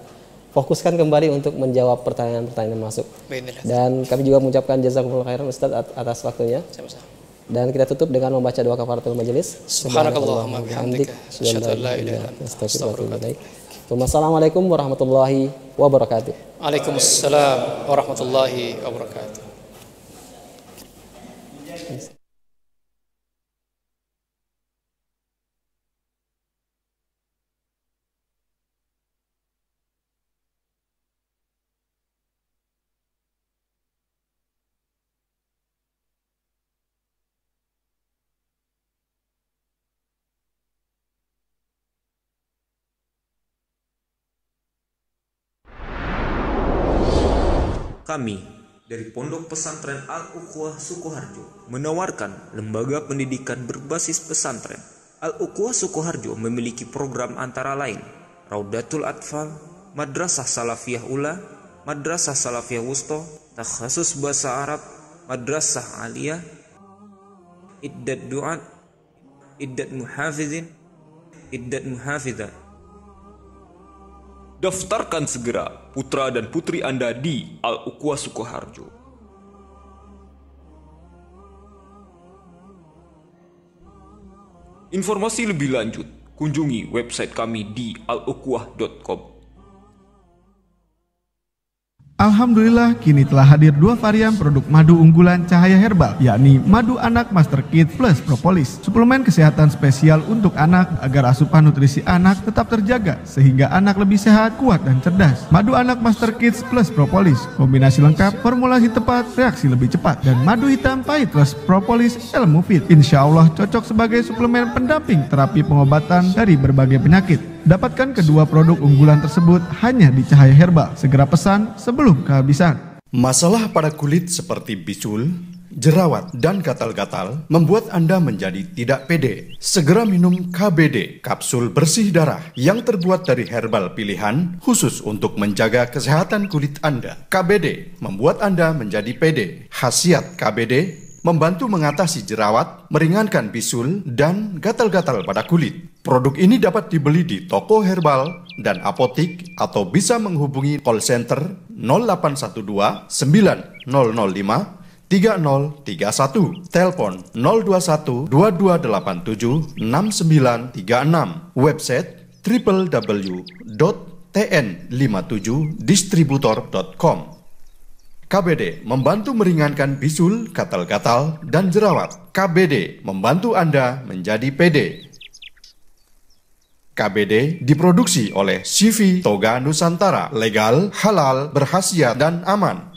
fokuskan kembali untuk menjawab pertanyaan-pertanyaan yang masuk. Dan kami juga mengucapkan jazakumullah khairan Ustaz atas waktunya. Dan kita tutup dengan membaca doa kafaratul majelis. Subhanakallahumma bihamdika asyhadu an la ilaha illa anta astaghfiruka wa atubu ilaik. Wassalamualaikum warahmatullahi wabarakatuh. Waalaikumsalam warahmatullahi wabarakatuh. Kami dari Pondok Pesantren Al-Ukhuwah Sukoharjo menawarkan lembaga pendidikan berbasis pesantren. Al-Ukhuwah Sukoharjo memiliki program antara lain Raudatul Atfal, Madrasah Salafiyah Ula, Madrasah Salafiyah Wusto, Takhasus Bahasa Arab, Madrasah Aliyah, Iddat Du'at, Iddat Muhafizin, Iddat Muhafizat. Daftarkan segera putra dan putri Anda di Al-Ukhuwah Sukoharjo. Informasi lebih lanjut, kunjungi website kami di alukhuwah.com. Alhamdulillah kini telah hadir 2 varian produk madu unggulan Cahaya Herbal, yakni Madu Anak Master Kit Plus Propolis, suplemen kesehatan spesial untuk anak agar asupan nutrisi anak tetap terjaga sehingga anak lebih sehat, kuat dan cerdas. Madu Anak Master Kit Plus Propolis, kombinasi lengkap, formulasi tepat, reaksi lebih cepat, dan madu hitam pahit plus propolis L-Mufid. Insya Allah cocok sebagai suplemen pendamping terapi pengobatan dari berbagai penyakit. Dapatkan kedua produk unggulan tersebut hanya di Cahaya Herbal. Segera pesan sebelum kehabisan. Masalah pada kulit seperti bisul, jerawat, dan gatal-gatal membuat Anda menjadi tidak pede. Segera minum KBD, kapsul bersih darah yang terbuat dari herbal pilihan khusus untuk menjaga kesehatan kulit Anda. KBD membuat Anda menjadi pede. Khasiat KBD membantu mengatasi jerawat, meringankan bisul, dan gatal-gatal pada kulit. Produk ini dapat dibeli di toko herbal dan apotik atau bisa menghubungi call center 0812 9005 3031, telepon 021 2287 6936, website www.tn57distributor.com. KBD membantu meringankan bisul, gatal-gatal, dan jerawat. KBD membantu Anda menjadi pede. KBD diproduksi oleh CV Toga Nusantara, legal, halal, berkhasiat, dan aman.